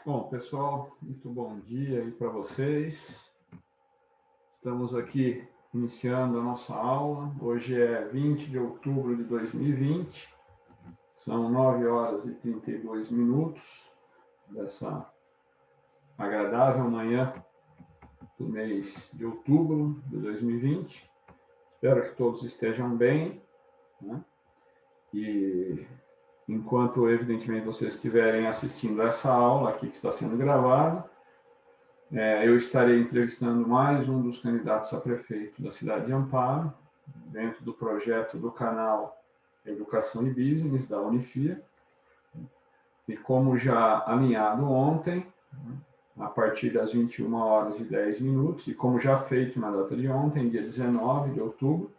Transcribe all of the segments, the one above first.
Bom, pessoal, muito bom dia aí para vocês. Estamos aqui iniciando a nossa aula. Hoje é 20 de outubro de 2020. São 9 horas e 32 minutos dessa agradável manhã do mês de outubro de 2020. Espero que todos estejam bem, né? E enquanto, evidentemente, vocês estiverem assistindo essa aula aqui que está sendo gravada, eu estarei entrevistando mais um dos candidatos a prefeito da cidade de Amparo, dentro do projeto do canal Educação e Business, da Unifia. E como já alinhado ontem, a partir das 21 horas e 10 minutos, e como já feito na data de ontem, dia 19 de outubro,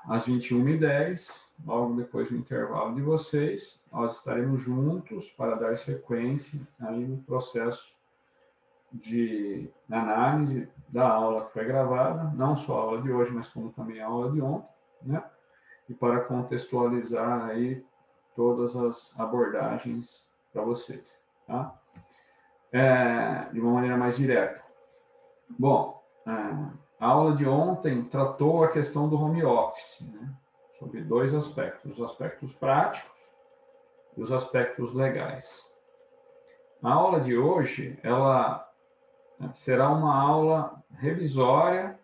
às 21h10, logo depois do intervalo de vocês, nós estaremos juntos para dar sequência aí no processo de análise da aula que foi gravada, não só a aula de hoje, mas como também a aula de ontem, né? E para contextualizar aí todas as abordagens para vocês, tá? De uma maneira mais direta. Bom, a aula de ontem tratou a questão do home office, né? Sobre dois aspectos, os aspectos práticos e os aspectos legais. A aula de hoje, ela será uma aula revisória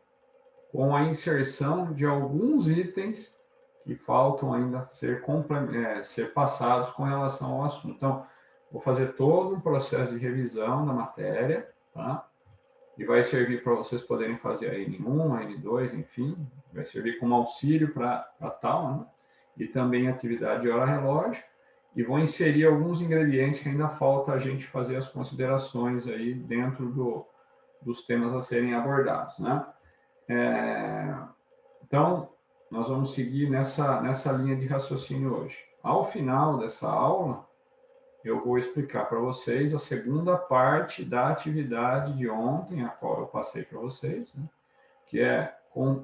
com a inserção de alguns itens que faltam ainda ser passados com relação ao assunto. Então, vou fazer todo um processo de revisão da matéria, tá? E vai servir para vocês poderem fazer a N1, a N2, enfim, vai servir como auxílio para tal, né? E também atividade de hora-relógio, e vou inserir alguns ingredientes que ainda falta a gente fazer as considerações aí dentro dos temas a serem abordados, né? Então, nós vamos seguir nessa linha de raciocínio hoje. Ao final dessa aula, eu vou explicar para vocês a segunda parte da atividade de ontem, a qual eu passei para vocês, né? Que é,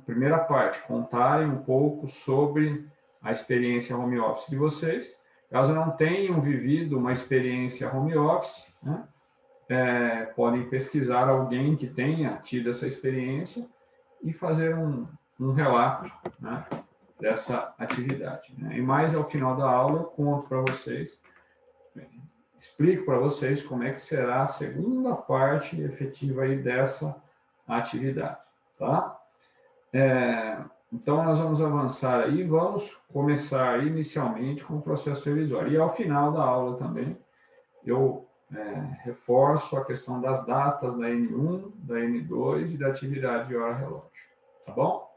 primeira parte, contarem um pouco sobre a experiência home office de vocês. Caso não tenham vivido uma experiência home office, né? Podem pesquisar alguém que tenha tido essa experiência e fazer um relato, né, dessa atividade, né? E mais ao final da aula eu conto para vocês, explico para vocês como é que será a segunda parte efetiva aí dessa atividade, tá? Então, nós vamos avançar aí, vamos começar inicialmente com o processo revisório. E ao final da aula também, eu reforço a questão das datas da N1, da N2 e da atividade de hora-relógio, tá bom?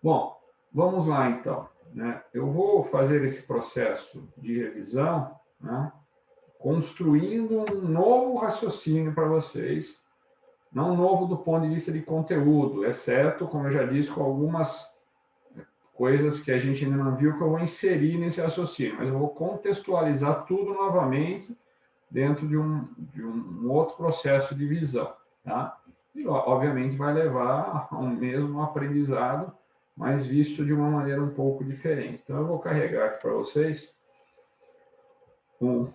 Bom, vamos lá então, né? Eu vou fazer esse processo de revisão, né, construindo um novo raciocínio para vocês, não novo do ponto de vista de conteúdo, exceto, como eu já disse, com algumas coisas que a gente ainda não viu que eu vou inserir nesse raciocínio, mas eu vou contextualizar tudo novamente dentro de um outro processo de visão, tá? E, obviamente, vai levar ao mesmo aprendizado, mas visto de uma maneira um pouco diferente. Então, eu vou carregar aqui para vocês um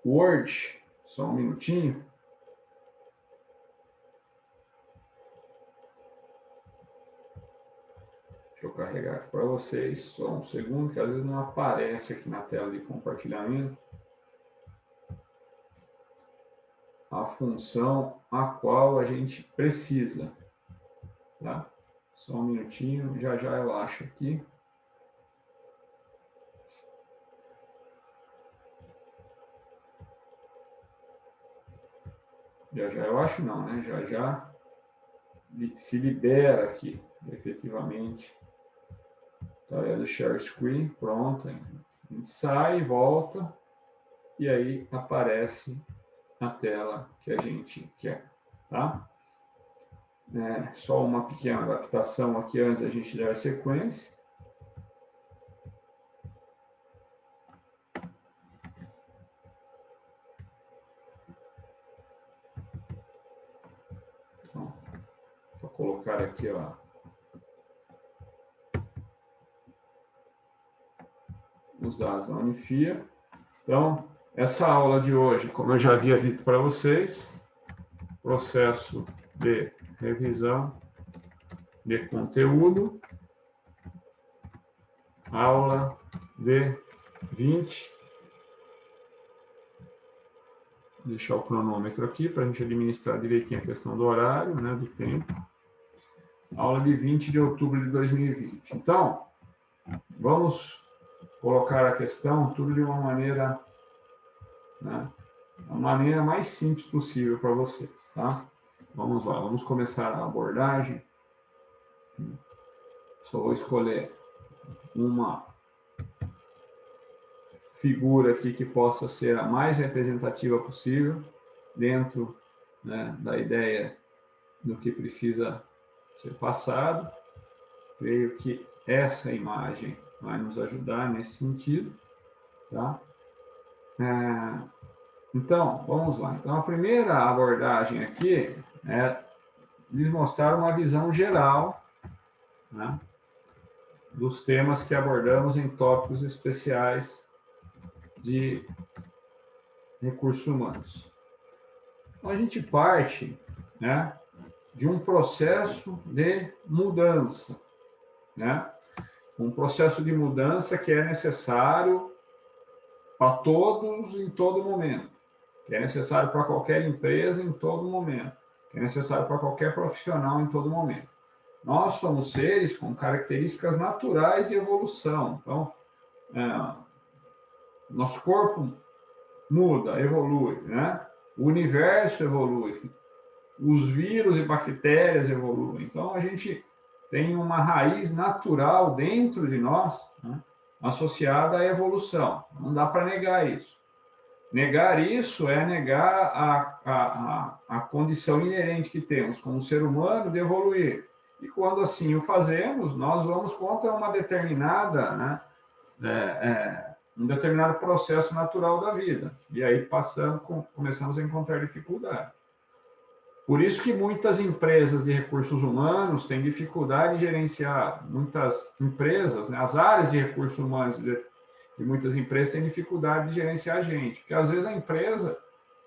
Word, só um minutinho. Deixa eu carregar aqui para vocês, só um segundo, que às vezes não aparece aqui na tela de compartilhamento a função a qual a gente precisa, tá? Só um minutinho, já eu acho aqui. Já eu acho não, né? Já se libera aqui, efetivamente. Tá vendo? Share screen, pronto. A gente sai, volta, e aí aparece a tela que a gente quer, tá? Só uma pequena adaptação aqui antes da gente dar a sequência. Então, vou colocar aqui, ó, os dados da Unifia. Então, Essa aula de hoje, como eu já havia dito para vocês, processo de revisão de conteúdo, aula de 20. Vou deixar o cronômetro aqui para a gente administrar direitinho a questão do horário, né, do tempo. Aula de 20 de outubro de 2020. Então, vamos colocar a questão tudo de uma maneira, né, a maneira mais simples possível para vocês, tá? Vamos lá, vamos começar a abordagem. Só vou escolher uma figura aqui que possa ser a mais representativa possível dentro, né, da ideia do que precisa ser passado. Creio que essa imagem vai nos ajudar nesse sentido, tá? Então, vamos lá. Então, a primeira abordagem aqui é lhes mostrar uma visão geral, né, dos temas que abordamos em tópicos especiais de recursos humanos. Então, a gente parte, né, de um processo de mudança, né? Um processo de mudança que é necessário para todos em todo momento, que é necessário para qualquer empresa em todo momento, que é necessário para qualquer profissional em todo momento. Nós somos seres com características naturais de evolução. Então, nosso corpo muda, evolui, né? O universo evolui, os vírus e bactérias evoluem. Então, a gente tem uma raiz natural dentro de nós, né, associada à evolução. Não dá para negar isso. Negar isso é negar a condição inerente que temos como ser humano de evoluir. E quando assim o fazemos, nós vamos contra uma determinada, né, um determinado processo natural da vida. E aí começamos a encontrar dificuldade. Por isso que muitas empresas de recursos humanos têm dificuldade em gerenciar. Muitas empresas, né, as áreas de recursos humanos de muitas empresas têm dificuldade de gerenciar a gente, porque às vezes a empresa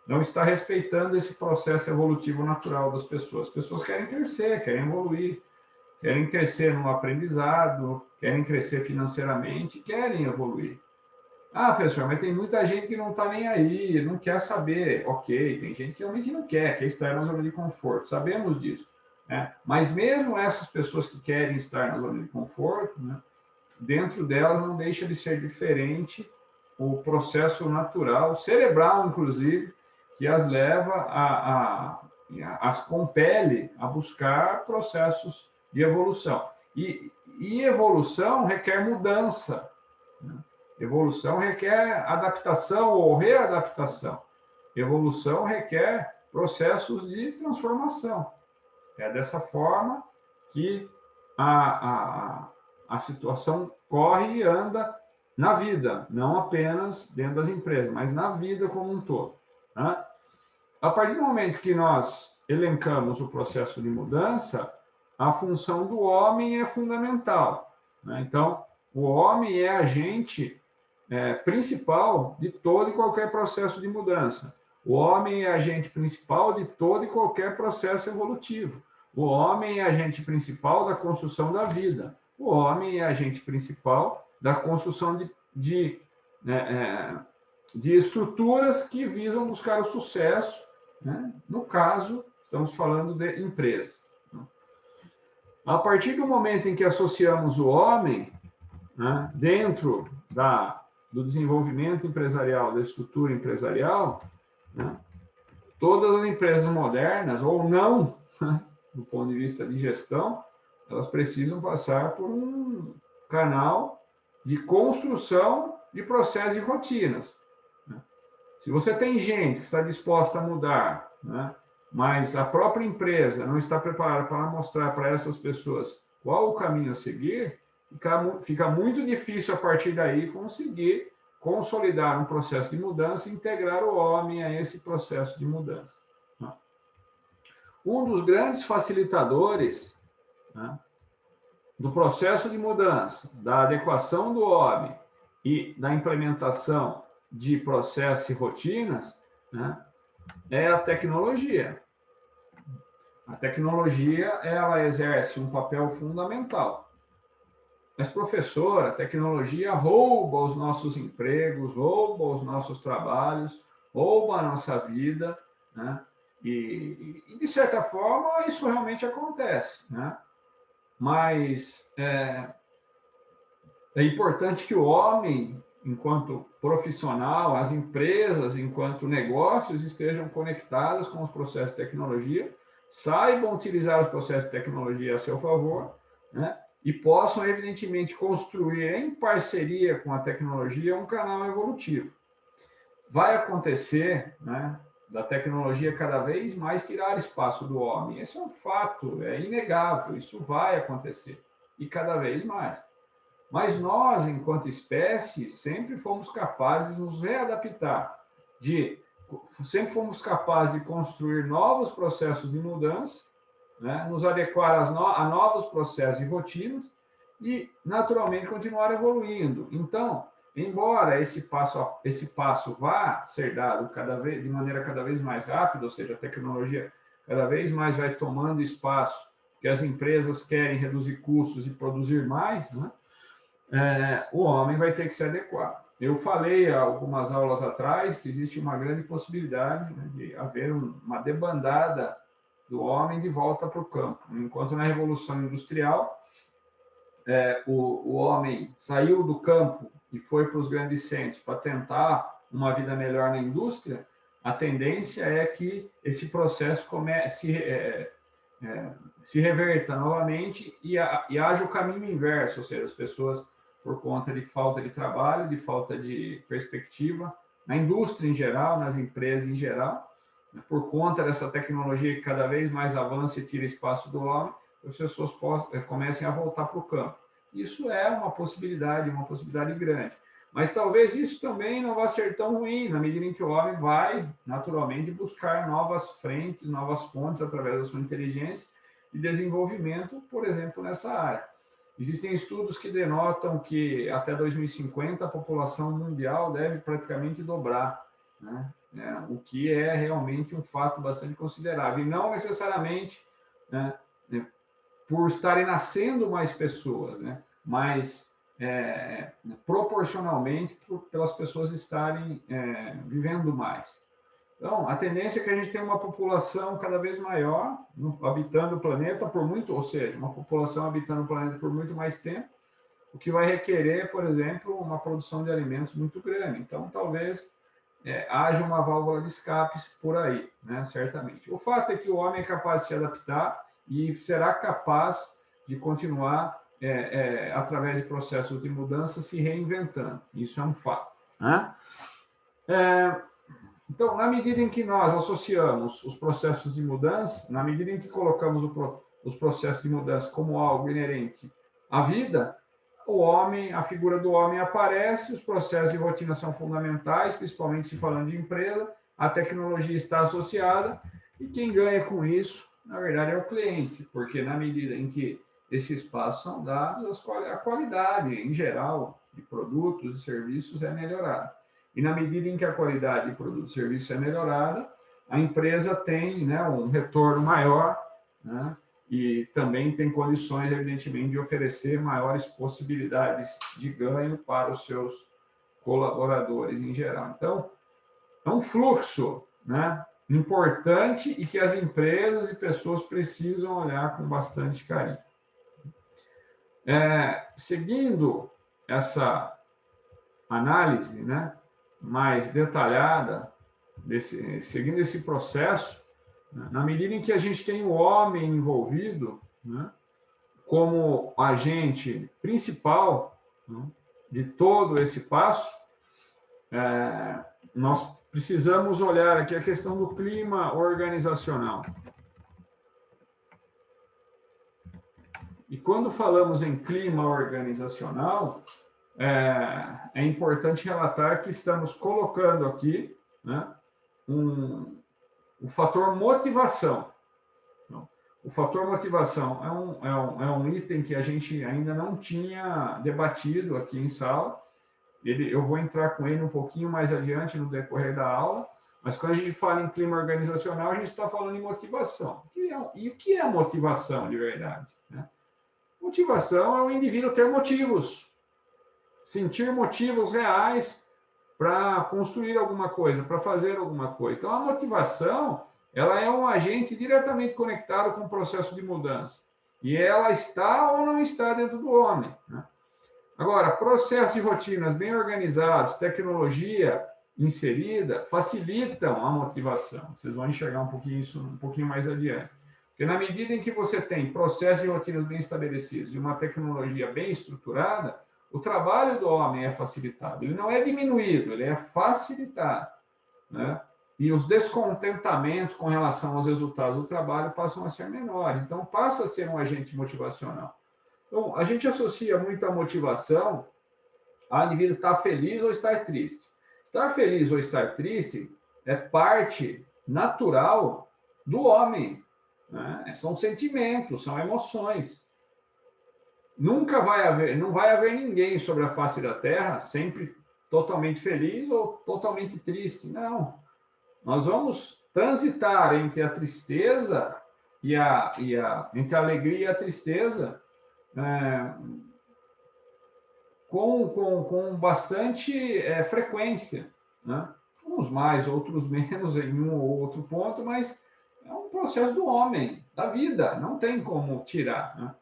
não está respeitando esse processo evolutivo natural das pessoas. As pessoas querem crescer, querem evoluir, querem crescer no aprendizado, querem crescer financeiramente, querem evoluir. Ah, professor, mas tem muita gente que não está nem aí, não quer saber. Ok, tem gente que realmente não quer estar na zona de conforto, sabemos disso, né? Mas mesmo essas pessoas que querem estar na zona de conforto, né, dentro delas não deixa de ser diferente o processo natural, cerebral, inclusive, que as leva as compele a buscar processos de evolução. E evolução requer mudança, né? Evolução requer adaptação ou readaptação. Evolução requer processos de transformação. É dessa forma que a situação corre e anda na vida, não apenas dentro das empresas, mas na vida como um todo, né? A partir do momento que nós elencamos o processo de mudança, a função do homem é fundamental, né? Então, o homem é agente principal de todo e qualquer processo de mudança. O homem é agente principal de todo e qualquer processo evolutivo. O homem é agente principal da construção da vida. O homem é agente principal da construção de estruturas que visam buscar o sucesso, né? No caso, estamos falando de empresas. A partir do momento em que associamos o homem, né, dentro do desenvolvimento empresarial, da estrutura empresarial, né, todas as empresas modernas, ou não, né, do ponto de vista de gestão, elas precisam passar por um canal de construção de processos e rotinas, né? Se você tem gente que está disposta a mudar, né, mas a própria empresa não está preparada para mostrar para essas pessoas qual o caminho a seguir, fica muito difícil a partir daí conseguir consolidar um processo de mudança e integrar o homem a esse processo de mudança. Um dos grandes facilitadores, né, do processo de mudança, da adequação do homem e da implementação de processos e rotinas, né, é a tecnologia. A tecnologia, ela exerce um papel fundamental. Mas, professor, a tecnologia rouba os nossos empregos, rouba os nossos trabalhos, rouba a nossa vida, né? De certa forma, isso realmente acontece, né? Mas é importante que o homem, enquanto profissional, as empresas, enquanto negócios, estejam conectadas com os processos de tecnologia, saibam utilizar os processos de tecnologia a seu favor, né? E possam, evidentemente, construir em parceria com a tecnologia um canal evolutivo. Vai acontecer, né, da tecnologia cada vez mais tirar espaço do homem. Esse é um fato, é inegável, isso vai acontecer, e cada vez mais. Mas nós, enquanto espécie, sempre fomos capazes de nos readaptar, sempre fomos capazes de construir novos processos de mudança, né, nos adequar a novos processos e rotinas e, naturalmente, continuar evoluindo. Então, embora esse passo vá ser dado de maneira cada vez mais rápida, ou seja, a tecnologia cada vez mais vai tomando espaço, que as empresas querem reduzir custos e produzir mais, né? O homem vai ter que se adequar. Eu falei há algumas aulas atrás que existe uma grande possibilidade, né, de haver uma debandada do homem de volta para o campo. Enquanto na Revolução Industrial, o homem saiu do campo e foi para os grandes centros para tentar uma vida melhor na indústria, a tendência é que esse processo se reverta novamente e haja o caminho inverso, ou seja, as pessoas, por conta de falta de trabalho, de falta de perspectiva, na indústria em geral, nas empresas em geral, por conta dessa tecnologia que cada vez mais avança e tira espaço do homem, as pessoas comecem a voltar para o campo. Isso é uma possibilidade grande. Mas talvez isso também não vá ser tão ruim, na medida em que o homem vai, naturalmente, buscar novas frentes, novas fontes, através da sua inteligência e desenvolvimento, por exemplo, nessa área. Existem estudos que denotam que até 2050 a população mundial deve praticamente dobrar, né? O que é realmente um fato bastante considerável. E não necessariamente, né, por estarem nascendo mais pessoas, né, mas proporcionalmente pelas pessoas estarem vivendo mais. Então, a tendência é que a gente tenha uma população cada vez maior habitando o planeta ou seja, uma população habitando o planeta por muito mais tempo, o que vai requerer, por exemplo, uma produção de alimentos muito grande. Então, talvez haja uma válvula de escape por aí, né? Certamente. O fato é que o homem é capaz de se adaptar e será capaz de continuar, através de processos de mudança, se reinventando. Isso é um fato, né? Então, na medida em que nós associamos os processos de mudança, na medida em que colocamos os processos de mudança como algo inerente à vida, a figura do homem aparece, os processos de rotina são fundamentais, principalmente se falando de empresa, a tecnologia está associada, e quem ganha com isso, na verdade, é o cliente, porque na medida em que esses passos são dados, a qualidade, em geral, de produtos e serviços é melhorada. E na medida em que a qualidade de produto e serviço é melhorada, a empresa tem, né, um retorno maior, né, e também tem condições, evidentemente, de oferecer maiores possibilidades de ganho para os seus colaboradores em geral. Então, é um fluxo, né, importante e que as empresas e pessoas precisam olhar com bastante carinho. Seguindo essa análise, né, mais detalhada, seguindo esse processo, né, na medida em que a gente tem o homem envolvido, né, como agente principal, né, de todo esse passo, nós precisamos olhar aqui a questão do clima organizacional. E quando falamos em clima organizacional, é importante relatar que estamos colocando aqui, né, o fator motivação. O fator motivação é um item que a gente ainda não tinha debatido aqui em sala, eu vou entrar com ele um pouquinho mais adiante no decorrer da aula, mas quando a gente fala em clima organizacional, a gente está falando em motivação. E o que é motivação de verdade? Né? Motivação é o indivíduo ter motivos, sentir motivos reais para construir alguma coisa, para fazer alguma coisa. Então, a motivação, ela é um agente diretamente conectado com o processo de mudança. E ela está ou não está dentro do homem. Né? Agora, processos e rotinas bem organizados, tecnologia inserida, facilitam a motivação. Vocês vão enxergar um pouquinho isso um pouquinho mais adiante. Porque na medida em que você tem processos e rotinas bem estabelecidos e uma tecnologia bem estruturada, o trabalho do homem é facilitado. Ele não é diminuído, ele é facilitado. Né? E os descontentamentos com relação aos resultados do trabalho passam a ser menores. Então, passa a ser um agente motivacional. Então, a gente associa muito a motivação a indivíduo estar feliz ou estar triste. Estar feliz ou estar triste é parte natural do homem. Né? São sentimentos, são emoções. Não vai haver ninguém sobre a face da Terra sempre totalmente feliz ou totalmente triste. Não. Nós vamos transitar entre a tristeza entre a alegria e a tristeza com bastante frequência, né? Uns mais, outros menos em um ou outro ponto, mas é um processo do homem, da vida, não tem como tirar. Né?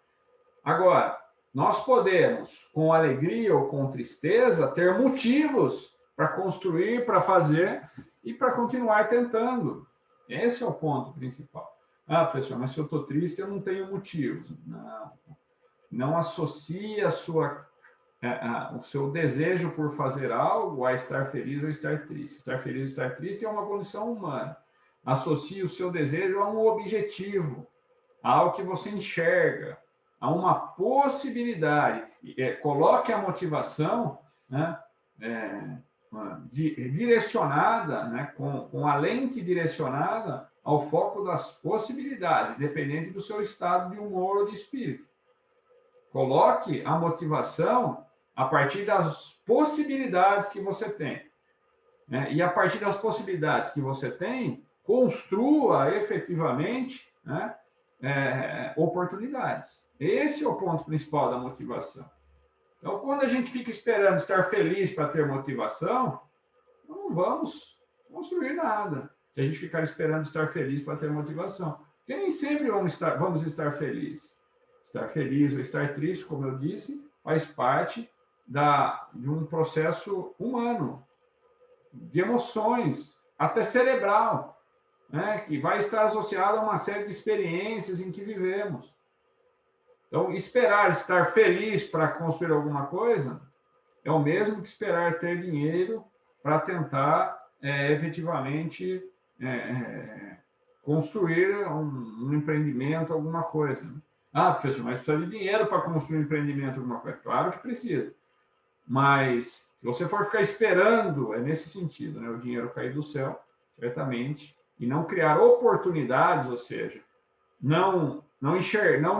Agora, nós podemos, com alegria ou com tristeza, ter motivos para construir, para fazer e para continuar tentando. Esse é o ponto principal. Ah, professor, mas se eu estou triste, eu não tenho motivos. Não associe o seu desejo por fazer algo a estar feliz ou estar triste. Estar feliz ou estar triste é uma condição humana. Associe o seu desejo a um objetivo, a algo que você enxerga, a uma possibilidade. Coloque a motivação, né, direcionada, né, com a lente direcionada ao foco das possibilidades, dependente do seu estado de humor ou de espírito. Coloque a motivação a partir das possibilidades que você tem. Né? E a partir das possibilidades que você tem, construa efetivamente, né, oportunidades. Esse é o ponto principal da motivação. Então, quando a gente fica esperando estar feliz para ter motivação, não vamos construir nada. Se a gente ficar esperando estar feliz para ter motivação. Porque nem sempre vamos estar felizes. Estar feliz ou estar triste, como eu disse, faz parte de um processo humano, de emoções, até cerebral, né, que vai estar associado a uma série de experiências em que vivemos. Então, esperar estar feliz para construir alguma coisa é o mesmo que esperar ter dinheiro para tentar efetivamente construir um empreendimento, alguma coisa. Ah, professor, mas precisa de dinheiro para construir um empreendimento, alguma coisa. Claro que precisa. Mas, se você for ficar esperando, é nesse sentido, né? O dinheiro cair do céu, certamente, e não criar oportunidades, ou seja, não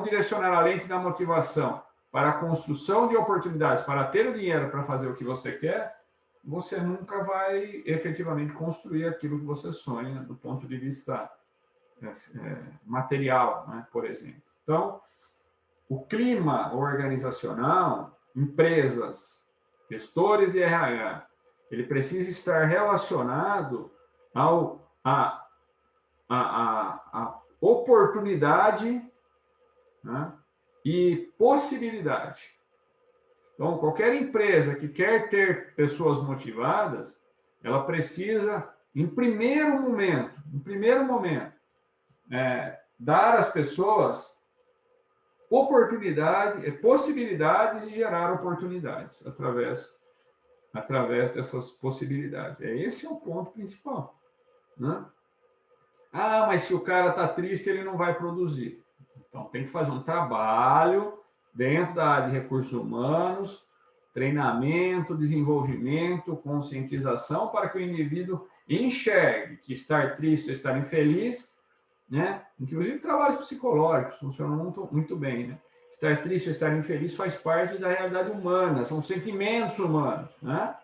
direcionar a lente da motivação para a construção de oportunidades, para ter o dinheiro para fazer o que você quer, você nunca vai efetivamente construir aquilo que você sonha do ponto de vista material, né, por exemplo. Então, o clima organizacional, empresas, gestores de RH, ele precisa estar relacionado à oportunidade, né, e possibilidade. Então, qualquer empresa que quer ter pessoas motivadas, ela precisa, em primeiro momento, dar às pessoas possibilidades e gerar oportunidades através dessas possibilidades. Esse é o ponto principal. Né? Ah, mas se o cara está triste, ele não vai produzir. Então, tem que fazer um trabalho dentro da área de recursos humanos, treinamento, desenvolvimento, conscientização, para que o indivíduo enxergue que estar triste ou estar infeliz, né? Inclusive trabalhos psicológicos funcionam muito, muito bem, né? Estar triste ou estar infeliz faz parte da realidade humana, são sentimentos humanos, né?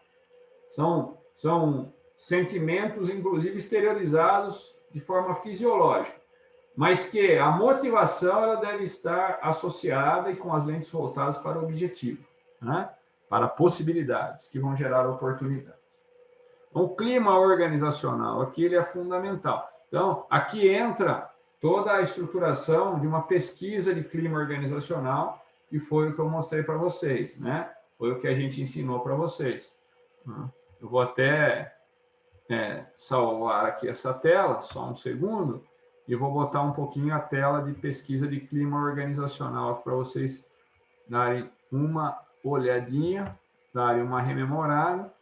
São sentimentos, inclusive, exteriorizados de forma fisiológica, mas que a motivação ela deve estar associada e com as lentes voltadas para o objetivo, né? Para possibilidades que vão gerar oportunidades. Então, o clima organizacional aqui ele é fundamental. Então, aqui entra toda a estruturação de uma pesquisa de clima organizacional, que foi o que eu mostrei para vocês, né? Foi o que a gente ensinou para vocês. Eu vou até salvar aqui essa tela, só um segundo, e vou botar um pouquinho a tela de pesquisa de clima organizacional para vocês darem uma olhadinha, darem uma rememorada,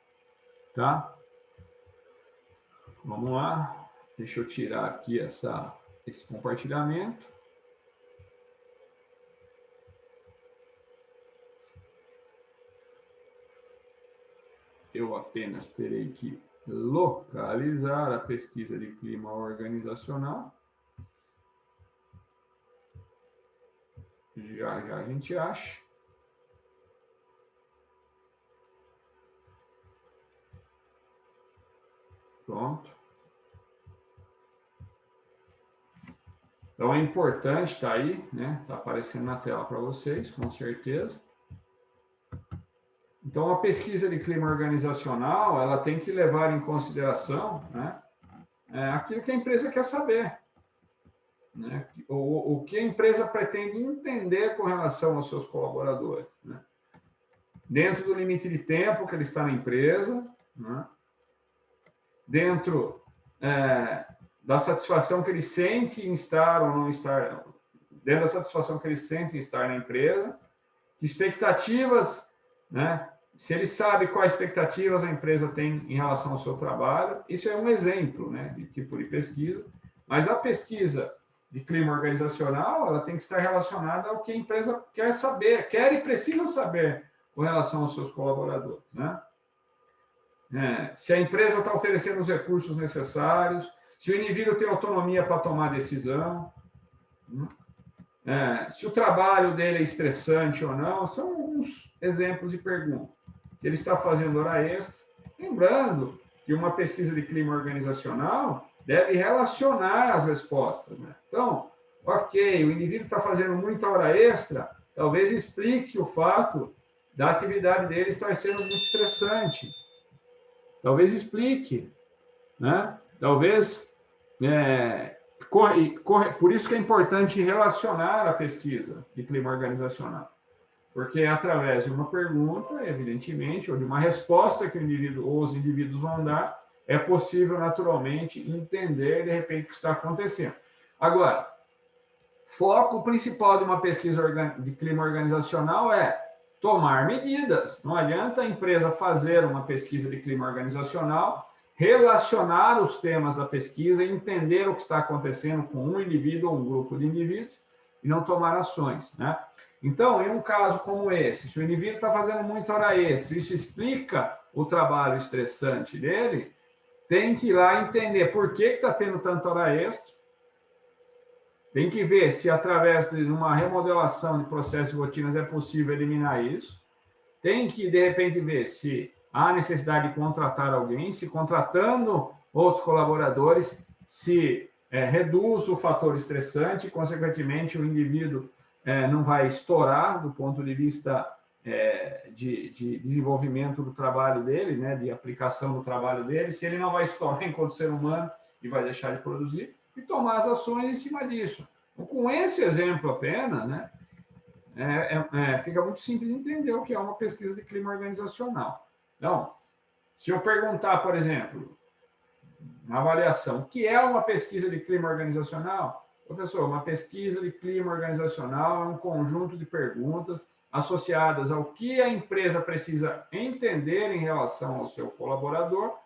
tá? Vamos lá. Deixa eu tirar aqui esse compartilhamento. Eu apenas terei que localizar a pesquisa de clima organizacional. Já já a gente acha. Pronto. Então é importante, tá aí, né? Tá aparecendo na tela para vocês, com certeza. Então a pesquisa de clima organizacional, ela tem que levar em consideração, né, aquilo que a empresa quer saber, né? O que a empresa pretende entender com relação aos seus colaboradores, né? Dentro do limite de tempo que ele está na empresa, né? Dentro da satisfação que ele sente em estar ou não estar, dentro da satisfação que ele sente em estar na empresa, que expectativas, né? Se ele sabe quais expectativas a empresa tem em relação ao seu trabalho, isso é um exemplo, né, de tipo de pesquisa, mas a pesquisa de clima organizacional, ela tem que estar relacionada ao que a empresa quer saber, quer e precisa saber com relação aos seus colaboradores, né? Se a empresa está oferecendo os recursos necessários, se o indivíduo tem autonomia para tomar decisão, se o trabalho dele é estressante ou não, são alguns exemplos de perguntas. Se ele está fazendo hora extra, lembrando que uma pesquisa de clima organizacional deve relacionar as respostas, né? Então, ok, o indivíduo está fazendo muita hora extra, talvez explique o fato da atividade dele estar sendo muito estressante. Talvez explique, né? Talvez por isso que é importante relacionar a pesquisa de clima organizacional, porque através de uma pergunta, evidentemente, ou de uma resposta que o indivíduo ou os indivíduos vão dar, é possível naturalmente entender de repente o que está acontecendo. Agora, foco principal de uma pesquisa de clima organizacional é tomar medidas. Não adianta a empresa fazer uma pesquisa de clima organizacional, relacionar os temas da pesquisa e entender o que está acontecendo com um indivíduo ou um grupo de indivíduos e não tomar ações, né? Então, em um caso como esse, se o indivíduo está fazendo muita hora extra, isso explica o trabalho estressante dele, tem que ir lá entender por que está tendo tanta hora extra, tem que ver se através de uma remodelação de processos e rotinas é possível eliminar isso, tem que, de repente, ver se há necessidade de contratar alguém, se contratando outros colaboradores, se reduz o fator estressante, consequentemente o indivíduo não vai estourar do ponto de vista de desenvolvimento do trabalho dele, né, de aplicação do trabalho dele, se ele não vai estourar enquanto ser humano e vai deixar de produzir, e tomar as ações em cima disso. Então, com esse exemplo apenas, né, fica muito simples entender o que é uma pesquisa de clima organizacional. Então, se eu perguntar, por exemplo, na avaliação, o que é uma pesquisa de clima organizacional? Professor, uma pesquisa de clima organizacional é um conjunto de perguntas associadas ao que a empresa precisa entender em relação ao seu colaborador,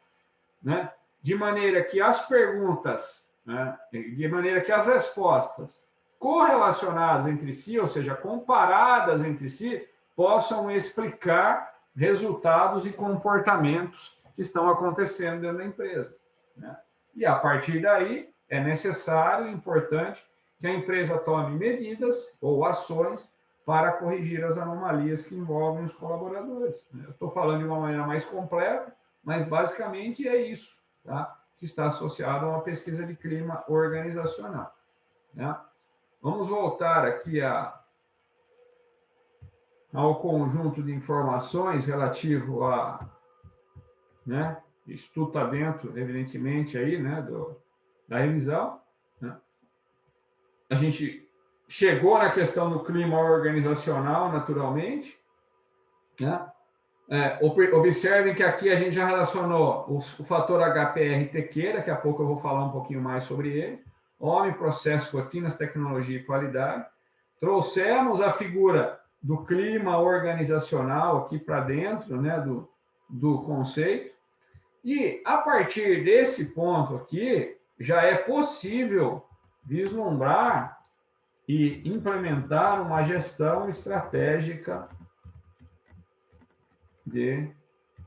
né? De maneira que as perguntas, né? De maneira que as respostas correlacionadas entre si, ou seja, comparadas entre si, possam explicar resultados e comportamentos que estão acontecendo dentro da empresa, né? E a partir daí é necessário e importante que a empresa tome medidas ou ações para corrigir as anomalias que envolvem os colaboradores. Eu estou falando de uma maneira mais completa, mas basicamente é isso, tá? Que está associado a uma pesquisa de clima organizacional. Né? Vamos voltar aqui ao conjunto de informações relativo a, né? Isso tudo está dentro, evidentemente, aí, né, da revisão. Né? A gente chegou na questão do clima organizacional, naturalmente. Né? Observem que aqui a gente já relacionou o fator HPR-TQ, daqui a pouco eu vou falar um pouquinho mais sobre ele. Homem, processo, rotinas, tecnologia e qualidade. Trouxemos a figura do clima organizacional aqui para dentro, né, do conceito. E, a partir desse ponto aqui, já é possível vislumbrar e implementar uma gestão estratégica de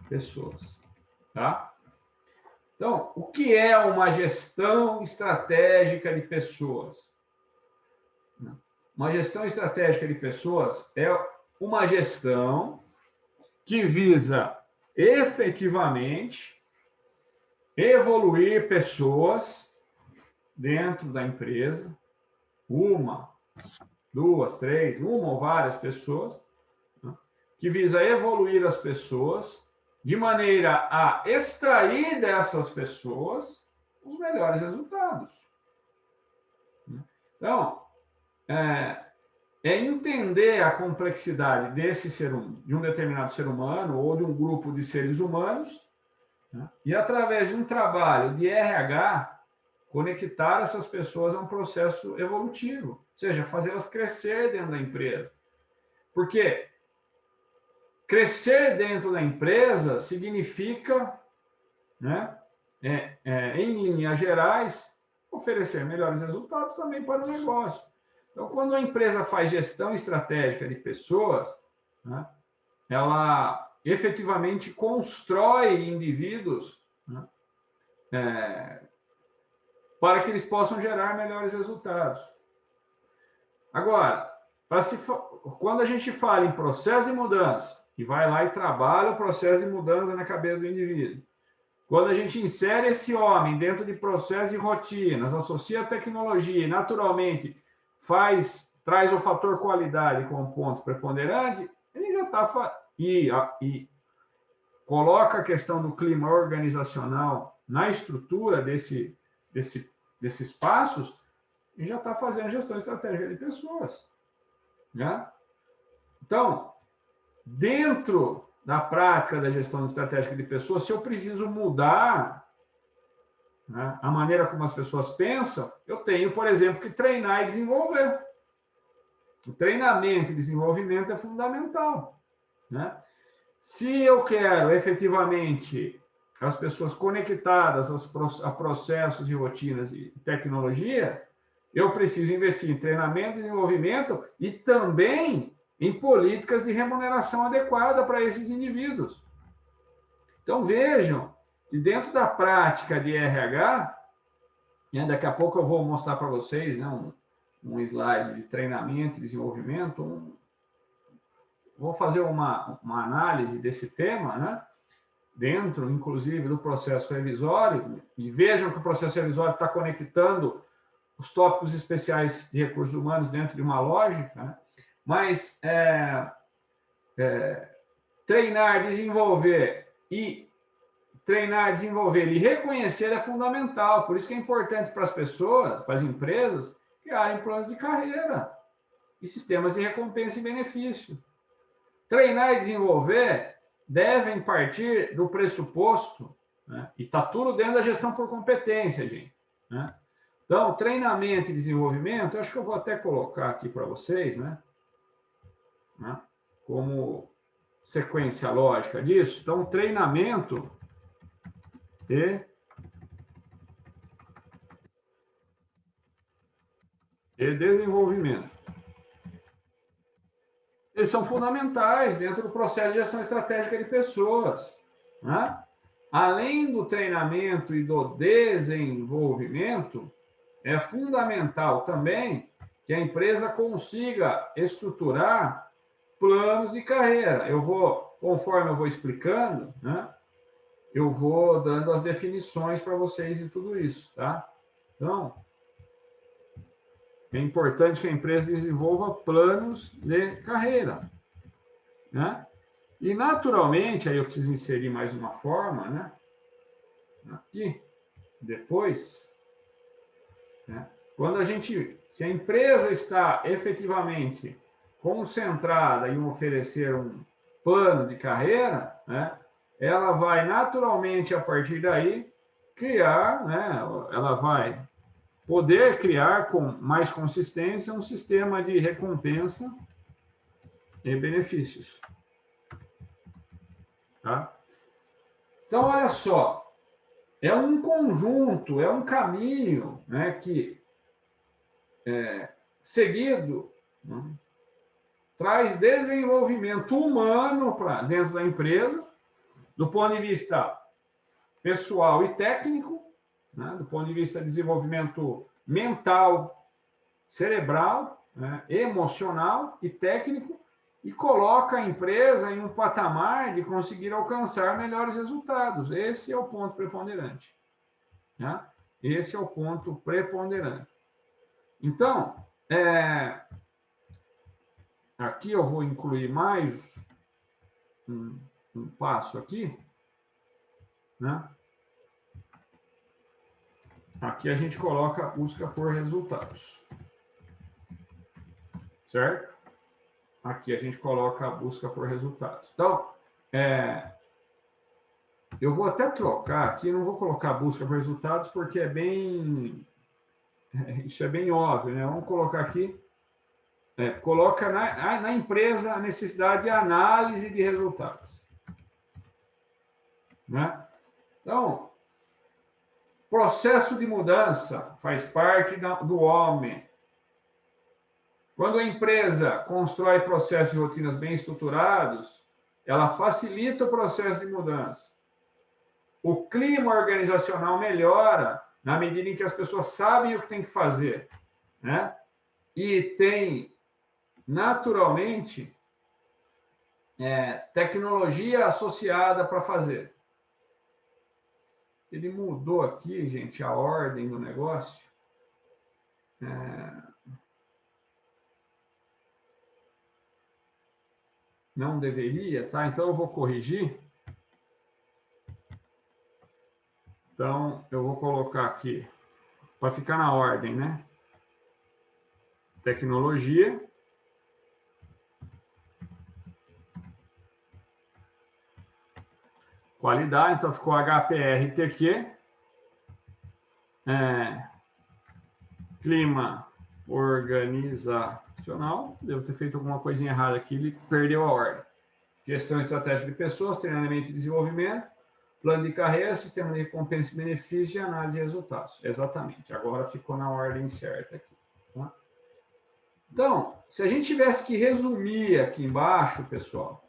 pessoas. Tá? Então, o que é uma gestão estratégica de pessoas? Uma gestão estratégica de pessoas é uma gestão que visa efetivamente evoluir pessoas dentro da empresa, uma, duas, três, uma ou várias pessoas, né, que visa evoluir as pessoas de maneira a extrair dessas pessoas os melhores resultados. Então, é entender a complexidade de um determinado ser humano ou de um grupo de seres humanos, né, e, através de um trabalho de RH, conectar essas pessoas a um processo evolutivo, ou seja, fazê-las crescer dentro da empresa. Porque crescer dentro da empresa significa, né, em linhas gerais, oferecer melhores resultados também para o negócio. Então, quando a empresa faz gestão estratégica de pessoas, né, ela efetivamente constrói indivíduos, né, para que eles possam gerar melhores resultados. Agora, quando a gente fala em processo de mudança, e vai lá e trabalha o processo de mudança na cabeça do indivíduo, quando a gente insere esse homem dentro de processos e rotinas, associa a tecnologia e, naturalmente, traz o fator qualidade como ponto preponderante, ele já está... E coloca a questão do clima organizacional na estrutura desses passos, e já está fazendo gestão estratégica de pessoas. Né? Então, dentro da prática da gestão estratégica de pessoas, se eu preciso mudar, né, a maneira como as pessoas pensam, eu tenho, por exemplo, que treinar e desenvolver. O treinamento e desenvolvimento é fundamental. Né? Se eu quero efetivamente as pessoas conectadas a processos e rotinas e tecnologia, eu preciso investir em treinamento, desenvolvimento e também em políticas de remuneração adequada para esses indivíduos. Então, vejam que dentro da prática de RH, né, daqui a pouco eu vou mostrar para vocês, né, um slide de treinamento e desenvolvimento, vou fazer uma análise desse tema, né, dentro, inclusive, do processo revisório, e vejam que o processo revisório está conectando os tópicos especiais de recursos humanos dentro de uma lógica, né? Mas treinar, desenvolver e reconhecer é fundamental. Por isso que é importante para as pessoas, para as empresas, criarem planos de carreira e sistemas de recompensa e benefício. Treinar e desenvolver devem partir do pressuposto, né? E está tudo dentro da gestão por competência, gente. Né? Então, treinamento e desenvolvimento, eu acho que eu vou até colocar aqui para vocês, né? Como sequência lógica disso. Então, treinamento e desenvolvimento. Eles são fundamentais dentro do processo de gestão estratégica de pessoas. Né? Além do treinamento e do desenvolvimento, é fundamental também que a empresa consiga estruturar planos de carreira. Conforme eu vou explicando, né, eu vou dando as definições para vocês de tudo isso, tá? Então, é importante que a empresa desenvolva planos de carreira, né? E, naturalmente, aí eu preciso inserir mais uma forma, né? Aqui, depois, né? Se a empresa está efetivamente concentrada em oferecer um plano de carreira, né? Ela vai naturalmente, a partir daí, criar, né? Ela vai poder criar com mais consistência um sistema de recompensa e benefícios. Tá? Então, olha só, é um conjunto, é um caminho, né, que seguido, né, traz desenvolvimento humano para dentro da empresa, do ponto de vista pessoal e técnico, né, do ponto de vista de desenvolvimento mental, cerebral, né, emocional e técnico, e coloca a empresa em um patamar de conseguir alcançar melhores resultados. Esse é o ponto preponderante. Né? Esse é o ponto preponderante. Então, aqui eu vou incluir mais um passo aqui. Né? Aqui a gente coloca a busca por resultados. Certo? Aqui a gente coloca a busca por resultados. Então, eu vou até trocar aqui, não vou colocar busca por resultados, porque isso é bem óbvio, né? Vamos colocar aqui, coloca na empresa a necessidade de análise de resultados. Né? Então, processo de mudança faz parte do homem. Quando a empresa constrói processos e rotinas bem estruturados, ela facilita o processo de mudança. O clima organizacional melhora na medida em que as pessoas sabem o que tem que fazer, né? E tem, naturalmente, tecnologia associada para fazer. Ele mudou aqui, gente, a ordem do negócio. Não deveria, tá? Então eu vou corrigir. Então eu vou colocar aqui, para ficar na ordem, né? Tecnologia. Qualidade, então ficou HPRTQ. Clima organizacional. Devo ter feito alguma coisinha errada aqui, ele perdeu a ordem. Gestão estratégica de pessoas, treinamento e desenvolvimento, plano de carreira, sistema de recompensa e benefícios e análise de resultados. Exatamente, agora ficou na ordem certa aqui. Tá? Então, se a gente tivesse que resumir aqui embaixo, pessoal,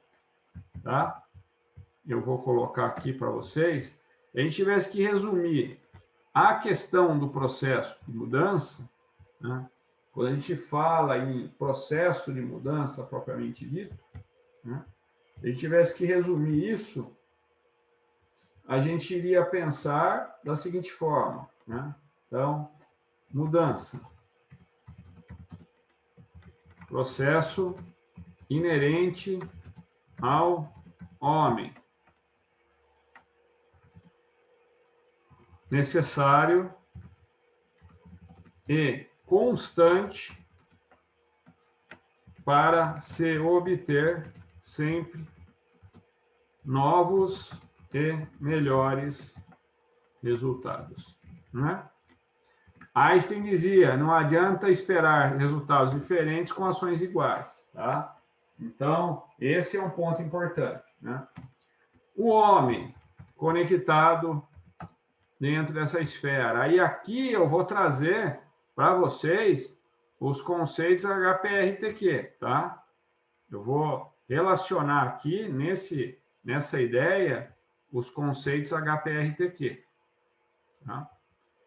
tá? Eu vou colocar aqui para vocês. Se a gente tivesse que resumir a questão do processo de mudança, né? Quando a gente fala em processo de mudança propriamente dito, né? Se a gente tivesse que resumir isso, a gente iria pensar da seguinte forma, né? Então, mudança. Processo inerente ao homem. Necessário e constante para se obter sempre novos e melhores resultados. Né? Einstein dizia, não adianta esperar resultados diferentes com ações iguais. Tá? Então, esse é um ponto importante. Né? O homem conectado dentro dessa esfera. Aí aqui eu vou trazer para vocês os conceitos HPRTQ, tá? Eu vou relacionar aqui nessa ideia os conceitos HPRTQ. Tá?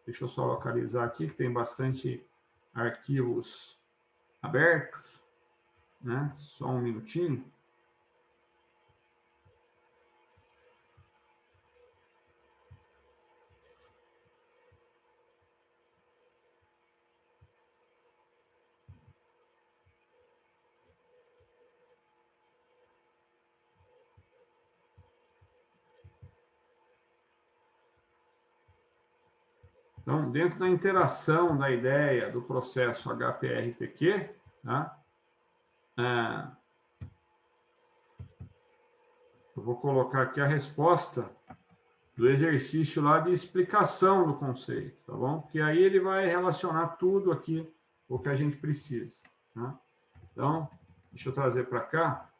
Deixa eu só localizar aqui, que tem bastante arquivos abertos, né? Só um minutinho. Então, dentro da interação da ideia do processo HPRTQ, tá? Eu vou colocar aqui a resposta do exercício lá de explicação do conceito, tá bom? Porque aí ele vai relacionar tudo aqui o que a gente precisa, tá? Então, deixa eu trazer para cá.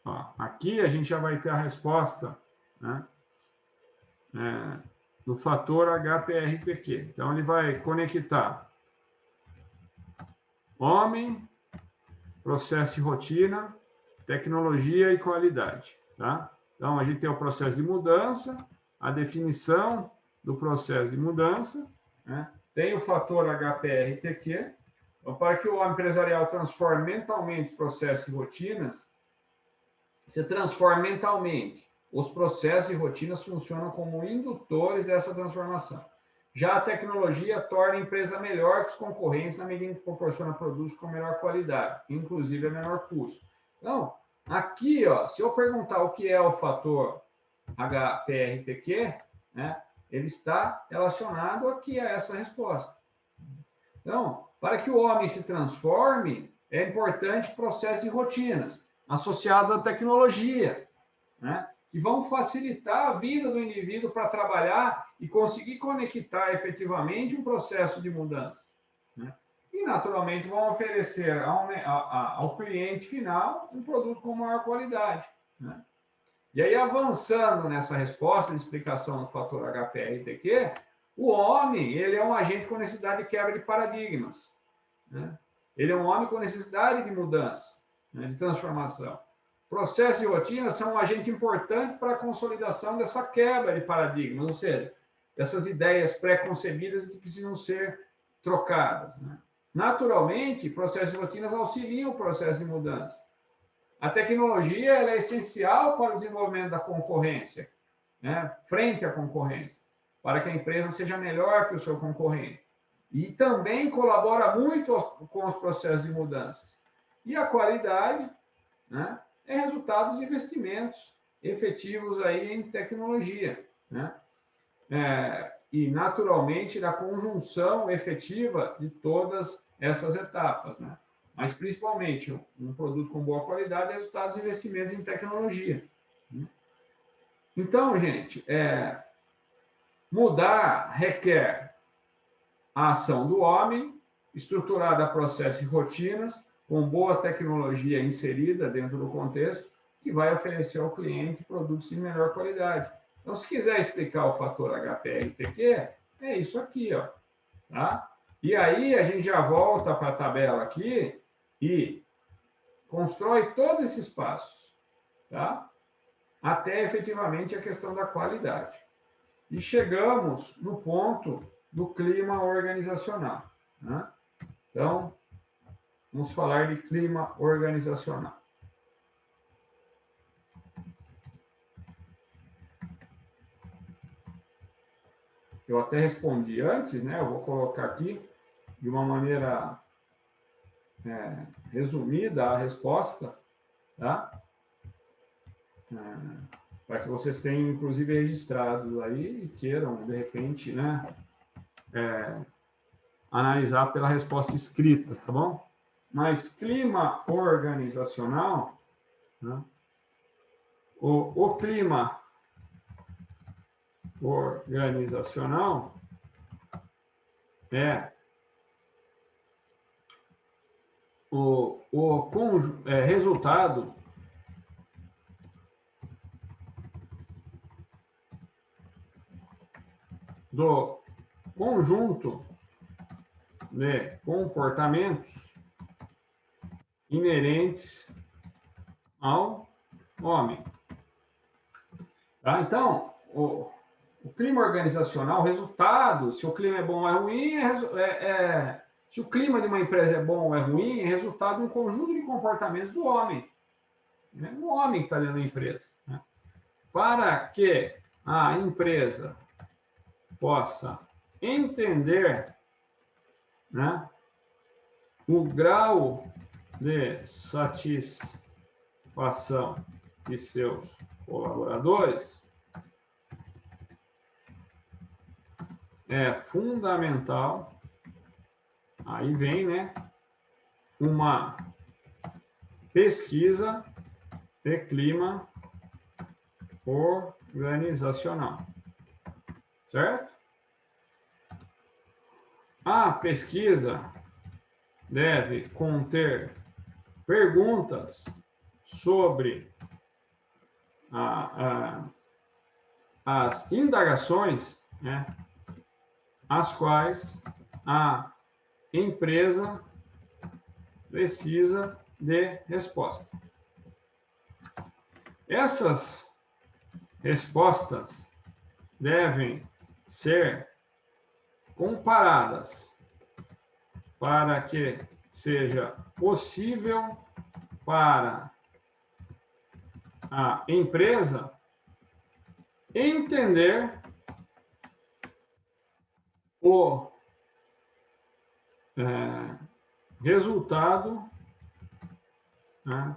Ó, aqui a gente já vai ter a resposta, né? Do fator HPRTQ. Então, ele vai conectar homem, processo e rotina, tecnologia e qualidade, tá? Então, a gente tem o processo de mudança, a definição do processo de mudança, né? Tem o fator HPRTQ. Então, para que o empresarial transforme mentalmente processos e rotinas, você transforma mentalmente. Os processos e rotinas funcionam como indutores dessa transformação. Já a tecnologia torna a empresa melhor que os concorrentes na medida em que proporciona produtos com melhor qualidade, inclusive a menor custo. Então, aqui, ó, se eu perguntar o que é o fator HPRTQ, né, ele está relacionado aqui a essa resposta. Então, para que o homem se transforme, é importante processos e rotinas associados à tecnologia, né, que vão facilitar a vida do indivíduo para trabalhar e conseguir conectar efetivamente um processo de mudança, né? E, naturalmente, vão oferecer ao cliente final um produto com maior qualidade, né? E aí, avançando nessa resposta de explicação do fator HPRTQ, o homem, ele é um agente com necessidade de quebra de paradigmas, né? Ele é um homem com necessidade de mudança, né, de transformação. Processos e rotinas são um agente importante para a consolidação dessa quebra de paradigmas, ou seja, dessas ideias pré-concebidas que precisam ser trocadas, né? Naturalmente, processos e rotinas auxiliam o processo de mudança. A tecnologia ela é essencial para o desenvolvimento da concorrência, né, frente à concorrência, para que a empresa seja melhor que o seu concorrente. E também colabora muito com os processos de mudanças. E a qualidade, né, é resultado dos investimentos efetivos aí em tecnologia, né? E, naturalmente, da conjunção efetiva de todas essas etapas, né? Mas, principalmente, um produto com boa qualidade é resultado dos investimentos em tecnologia, né? Então, gente, mudar requer a ação do homem, estruturada a processos e rotinas, com boa tecnologia inserida dentro do contexto, que vai oferecer ao cliente produtos de melhor qualidade. Então, se quiser explicar o fator HPRTQ, é isso aqui, ó, tá? E aí a gente já volta para a tabela aqui e constrói todos esses passos, tá? Até efetivamente a questão da qualidade. E chegamos no ponto do clima organizacional, né? Então, vamos falar de clima organizacional. Eu até respondi antes, né? Eu vou colocar aqui de uma maneira resumida a resposta, tá? Para que vocês tenham, inclusive, registrado aí e queiram, de repente, né, analisar pela resposta escrita, tá bom? Mas clima organizacional, né? O clima organizacional é resultado do conjunto de comportamentos inerentes ao homem. Tá? Então, o clima organizacional, o resultado, se o clima é bom ou é ruim, Se o clima de uma empresa é bom ou é ruim, é resultado de um conjunto de comportamentos do homem. É o homem que está dentro da empresa. Né? Para que a empresa possa entender, né, o grau de satisfação de seus colaboradores, é fundamental, aí vem, né, uma pesquisa de clima organizacional, certo? A pesquisa deve conter perguntas sobre as indagações, né, as quais a empresa precisa de resposta. Essas respostas devem ser comparadas para que seja possível para a empresa entender o resultado, né,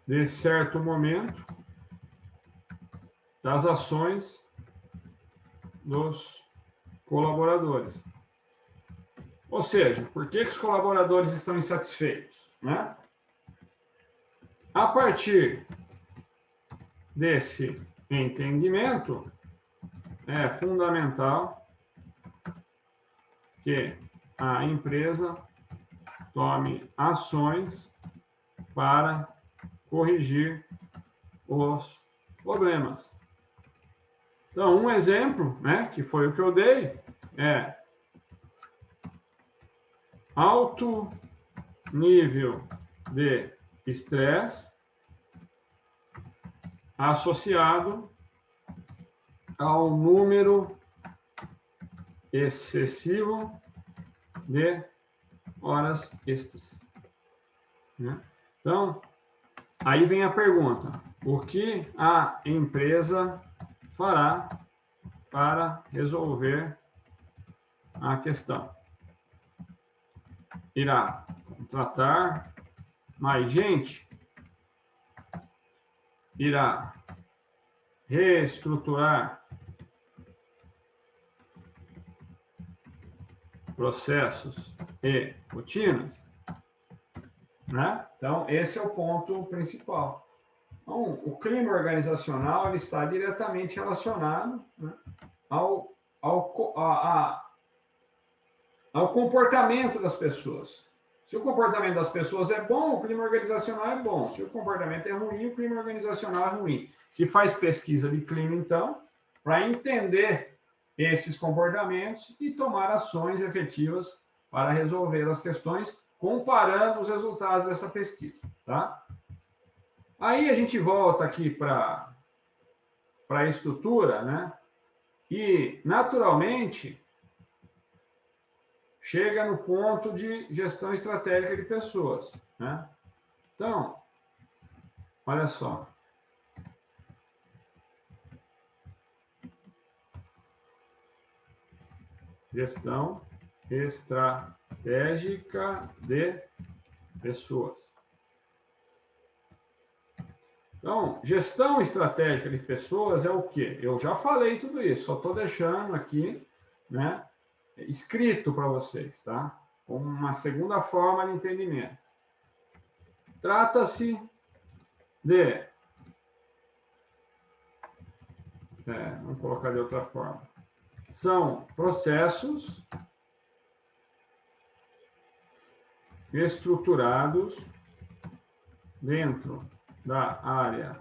de certo momento das ações dos colaboradores. Ou seja, por que os colaboradores estão insatisfeitos, né? A partir desse entendimento, é fundamental que a empresa tome ações para corrigir os problemas. Então, um exemplo, né, que foi o que eu dei, é alto nível de estresse associado ao número excessivo de horas extras, né? Então, aí vem a pergunta: o que a empresa fará para resolver a questão? Irá contratar mais gente? Irá reestruturar processos e rotinas, né? Então, esse é o ponto principal. Então, o clima organizacional ele está diretamente relacionado, né, ao comportamento das pessoas. Se o comportamento das pessoas é bom, o clima organizacional é bom. Se o comportamento é ruim, o clima organizacional é ruim. Se faz pesquisa de clima, então, para entender esses comportamentos e tomar ações efetivas para resolver as questões, comparando os resultados dessa pesquisa, tá? Aí a gente volta aqui para a estrutura, né? E, naturalmente, chega no ponto de gestão estratégica de pessoas, né? Então, olha só. Gestão estratégica de pessoas. Então, gestão estratégica de pessoas é o quê? Eu já falei tudo isso, só estou deixando aqui, né, escrito para vocês, tá? Como uma segunda forma de entendimento. Trata-se de... vamos colocar de outra forma. São processos estruturados dentro da área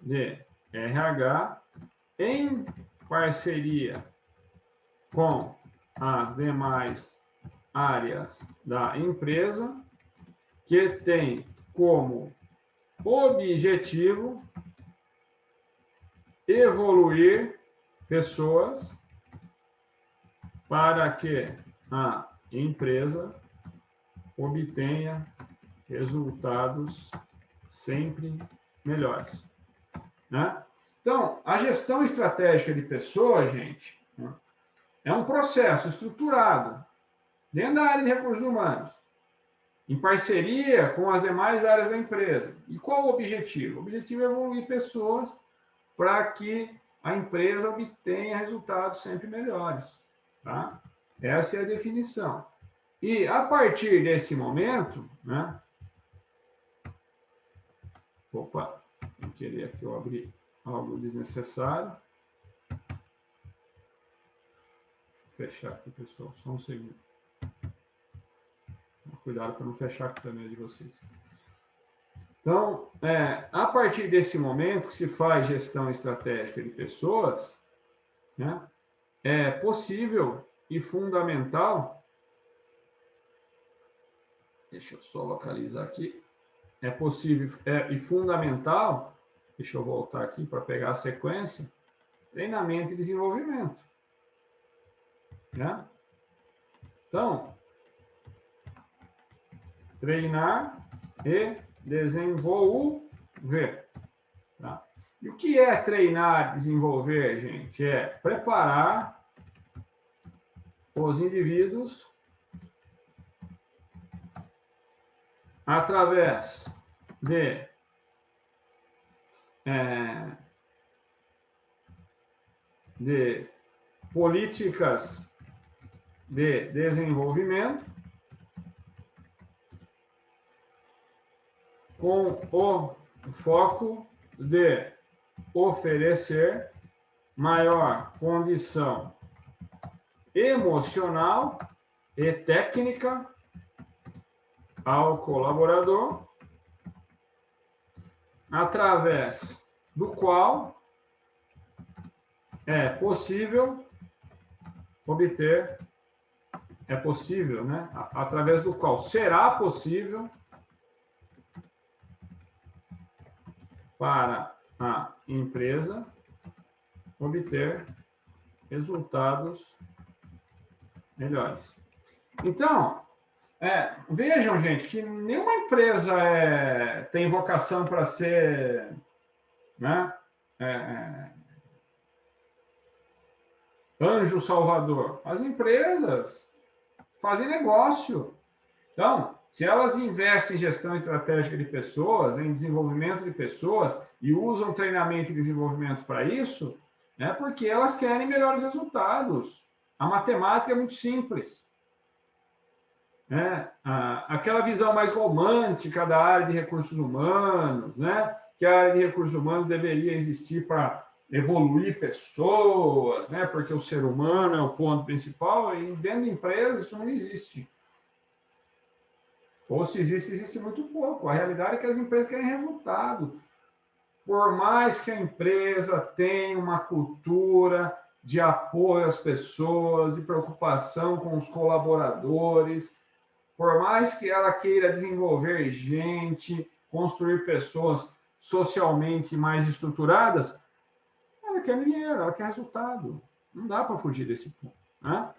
de RH em parceria com as demais áreas da empresa, que tem como objetivo evoluir pessoas para que a empresa obtenha resultados sempre melhores, né? Então, a gestão estratégica de pessoas, gente, né, é um processo estruturado dentro da área de recursos humanos, em parceria com as demais áreas da empresa. E qual o objetivo? O objetivo é evoluir pessoas para que a empresa obtenha resultados sempre melhores, tá? Essa é a definição. E a partir desse momento, né? Opa, sem querer aqui eu abri algo desnecessário. Vou fechar aqui, pessoal, só um segundo. Cuidado para não fechar aqui também de vocês. Então, a partir desse momento que se faz gestão estratégica de pessoas, né, é possível e fundamental. Deixa eu só localizar aqui. É possível e fundamental, deixa eu voltar aqui para pegar a sequência, treinamento e desenvolvimento, né? Então, treinar e desenvolver, tá? E o que é treinar e desenvolver, gente? É preparar os indivíduos através de políticas de desenvolvimento com o foco de oferecer maior condição emocional e técnica ao colaborador, através do qual é possível obter, né? Através do qual será possível para a empresa obter resultados melhores. Então, vejam, gente, que nenhuma empresa tem vocação para ser, né, anjo salvador. As empresas fazem negócio. Então, se elas investem em gestão estratégica de pessoas, em desenvolvimento de pessoas, e usam treinamento e desenvolvimento para isso, é porque elas querem melhores resultados. A matemática é muito simples. Aquela visão mais romântica da área de recursos humanos, né? Que a área de recursos humanos deveria existir para evoluir pessoas, né? Porque o ser humano é o ponto principal, e dentro de empresas isso não existe. Ou se existe, existe muito pouco. A realidade é que as empresas querem resultado. Por mais que a empresa tenha uma cultura de apoio às pessoas, de preocupação com os colaboradores, por mais que ela queira desenvolver gente, construir pessoas socialmente mais estruturadas, ela quer dinheiro, ela quer resultado. Não dá para fugir desse ponto, né?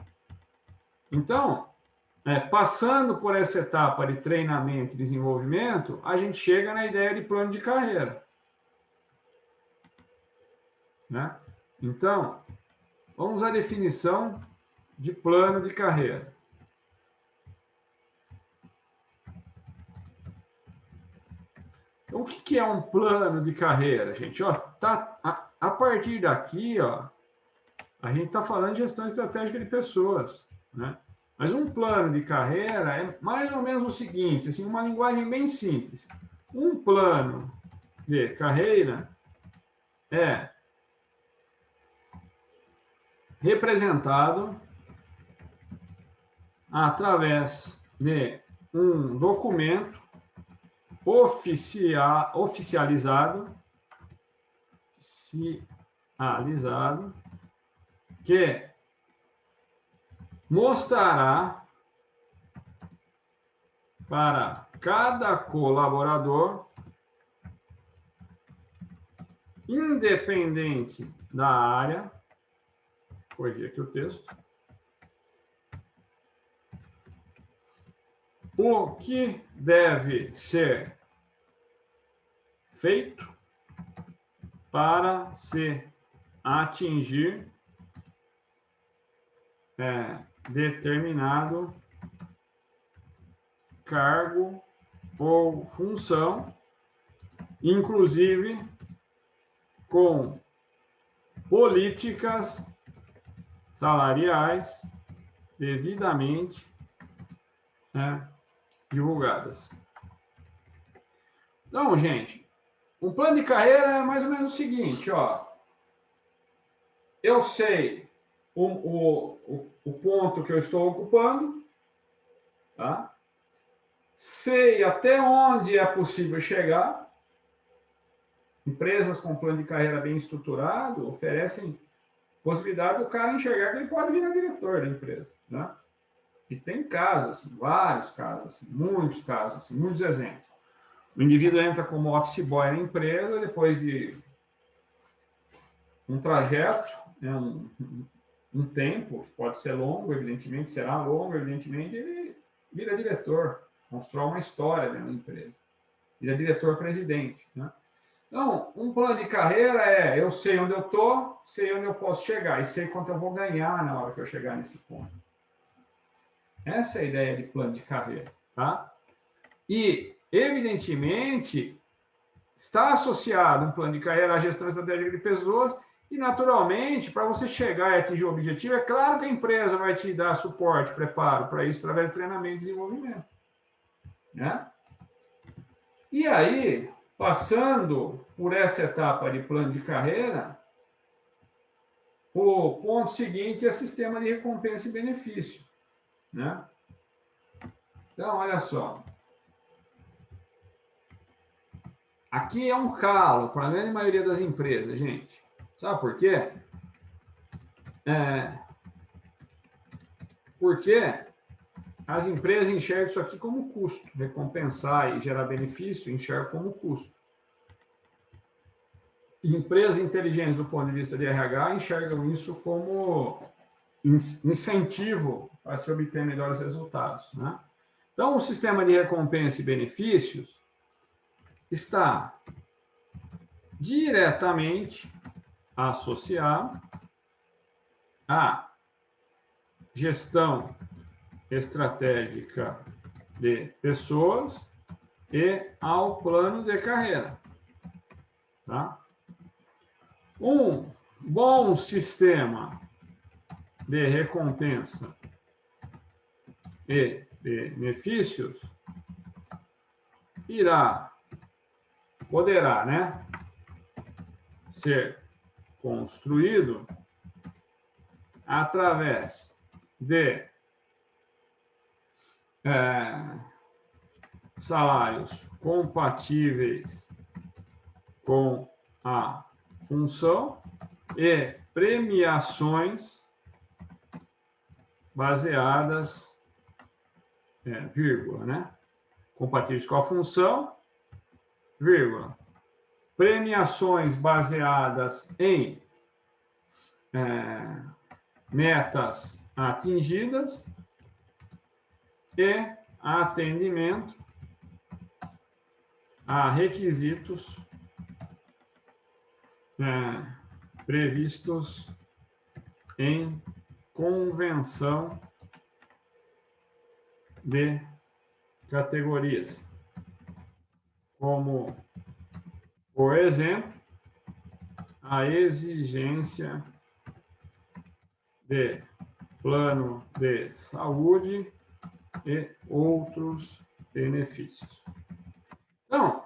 Então, passando por essa etapa de treinamento e desenvolvimento, a gente chega na ideia de plano de carreira, né? Então, vamos à definição de plano de carreira. Então, o que é um plano de carreira, gente? A partir daqui, a gente está falando de gestão estratégica de pessoas, né? Mas um plano de carreira é mais ou menos o seguinte, assim, uma linguagem bem simples. Um plano de carreira é representado através de um documento oficializado que mostrará para cada colaborador, independente da área, corrigir aqui o texto. O que deve ser feito para se atingir determinado cargo ou função, inclusive com políticas salariais devidamente divulgadas. Então, gente, um plano de carreira é mais ou menos o seguinte, ó. Eu sei o ponto que eu estou ocupando, tá? Sei até onde é possível chegar. Empresas com plano de carreira bem estruturado oferecem possibilidade do cara enxergar que ele pode virar diretor da empresa, né? E tem casos, assim, vários casos, assim, muitos casos, assim, muitos exemplos. O indivíduo entra como office boy na empresa, depois de um trajeto, né, um tempo, pode ser longo, evidentemente, será longo, evidentemente, ele vira diretor, constrói uma história dentro da empresa, vira diretor-presidente, né? Então, um plano de carreira eu sei onde eu estou, sei onde eu posso chegar e sei quanto eu vou ganhar na hora que eu chegar nesse ponto. Essa é a ideia de plano de carreira, tá? E, evidentemente, está associado um plano de carreira à gestão estratégica de pessoas e, naturalmente, para você chegar e atingir o objetivo, é claro que a empresa vai te dar suporte, preparo para isso, através de treinamento e desenvolvimento, né? E aí, passando por essa etapa de plano de carreira, o ponto seguinte é sistema de recompensa e benefício, né? Então, olha só. Aqui é um calo para a grande maioria das empresas, gente. Sabe por quê? Porque as empresas enxergam isso aqui como custo. Recompensar e gerar benefício, enxergam como custo. Empresas inteligentes do ponto de vista de RH enxergam isso como incentivo para se obter melhores resultados, né? Então, o sistema de recompensa e benefícios está diretamente associado à gestão estratégica de pessoas e ao plano de carreira, tá? Um bom sistema de recompensa e benefícios poderá, né, ser construído através de salários compatíveis com a função e premiações baseadas, vírgula, né? Compatíveis com a função, vírgula. Premiações baseadas em metas atingidas e atendimento a requisitos previstos em convenção de categorias, como, por exemplo, a exigência de plano de saúde e outros benefícios. Então,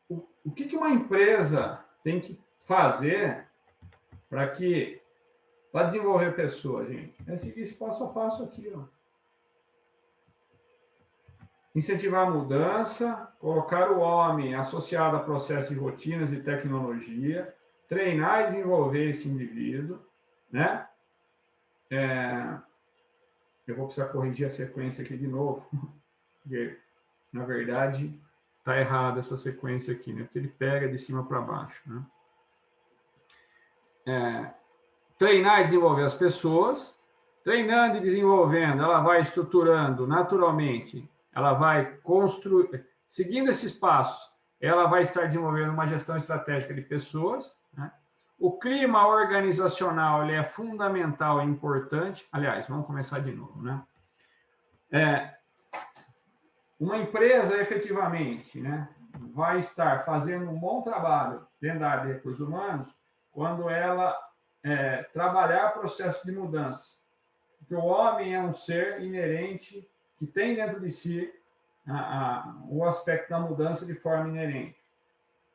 o que uma empresa tem que fazer para desenvolver pessoas, gente? É seguir esse passo a passo aqui, ó. Incentivar a mudança, colocar o homem associado a processos e rotinas e tecnologia, treinar e desenvolver esse indivíduo, né? Eu vou precisar corrigir a sequência aqui de novo, porque, na verdade, está errada essa sequência aqui, né? Porque ele pega de cima para baixo, né? treinar e desenvolver as pessoas. Treinando e desenvolvendo, ela vai estruturando naturalmente, ela vai construir, seguindo esses passos, ela vai estar desenvolvendo uma gestão estratégica de pessoas, né? O clima organizacional ele é fundamental e importante. Aliás, vamos começar de novo, né? Uma empresa, efetivamente, né, vai estar fazendo um bom trabalho dentro da área de recursos humanos quando ela trabalhar processo de mudança. Porque o homem é um ser inerente que tem dentro de si o aspecto da mudança de forma inerente.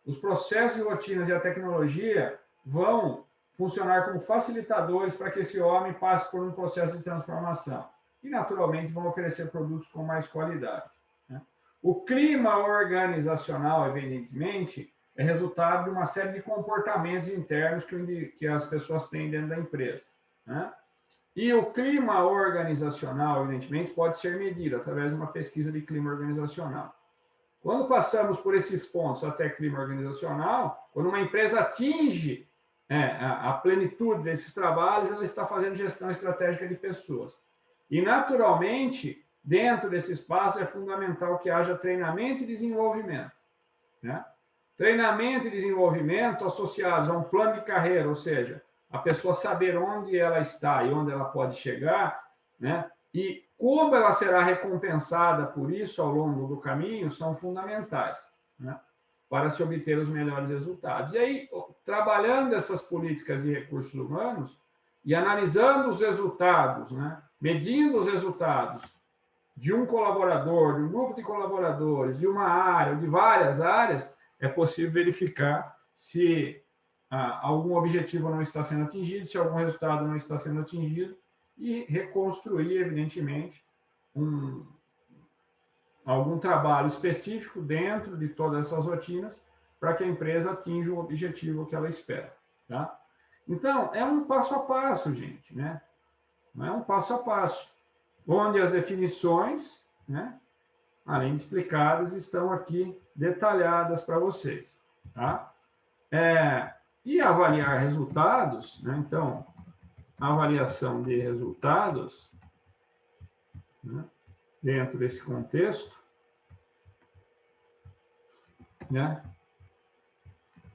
Os processos e rotinas e a tecnologia vão funcionar como facilitadores para que esse homem passe por um processo de transformação. E, naturalmente, vão oferecer produtos com mais qualidade. Né? O clima organizacional, evidentemente, é resultado de uma série de comportamentos internos que as pessoas têm dentro da empresa. Né? E o clima organizacional, evidentemente, pode ser medido através de uma pesquisa de clima organizacional. Quando passamos por esses pontos até clima organizacional, quando uma empresa atinge a plenitude desses trabalhos, ela está fazendo gestão estratégica de pessoas. E, naturalmente, dentro desse espaço é fundamental que haja treinamento e desenvolvimento. Né? Treinamento e desenvolvimento associados a um plano de carreira, ou seja, a pessoa saber onde ela está e onde ela pode chegar, né? E como ela será recompensada por isso ao longo do caminho, são fundamentais, né? Para se obter os melhores resultados. E aí, trabalhando essas políticas de recursos humanos e analisando os resultados, né? Medindo os resultados de um colaborador, de um grupo de colaboradores, de uma área, de várias áreas, é possível verificar se algum objetivo não está sendo atingido, se algum resultado não está sendo atingido, e reconstruir, evidentemente, algum trabalho específico dentro de todas essas rotinas para que a empresa atinja o objetivo que ela espera. Tá? Então, é um passo a passo, gente, né? É um passo a passo, onde as definições, né, além de explicadas, estão aqui detalhadas para vocês. Tá? E avaliar resultados, né? Então, avaliação de resultados, né? Dentro desse contexto, né?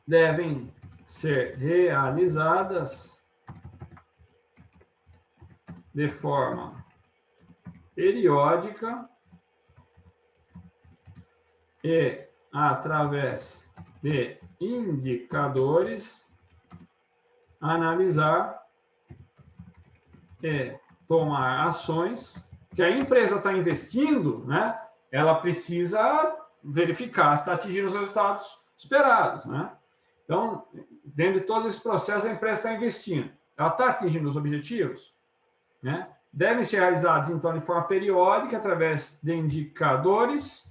Devem ser realizadas de forma periódica e através de indicadores, analisar e tomar ações que a empresa está investindo, né? Ela precisa verificar se está atingindo os resultados esperados, né? Então, dentro de todo esse processo, a empresa está investindo. Ela está atingindo os objetivos, né? Devem ser realizados, então, de forma periódica, através de indicadores.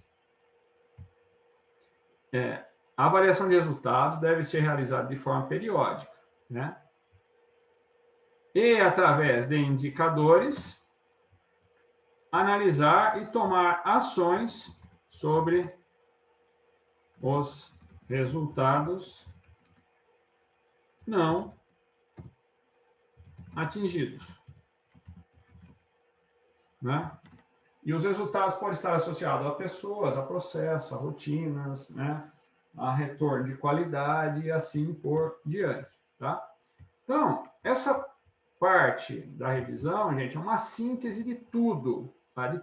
A avaliação de resultados deve ser realizada de forma periódica, né? E, através de indicadores, analisar e tomar ações sobre os resultados não atingidos, né? E os resultados podem estar associados a pessoas, a processos, a rotinas, né? A retorno de qualidade e assim por diante, tá? Então, essa parte da revisão, gente, é uma síntese de tudo, tá? De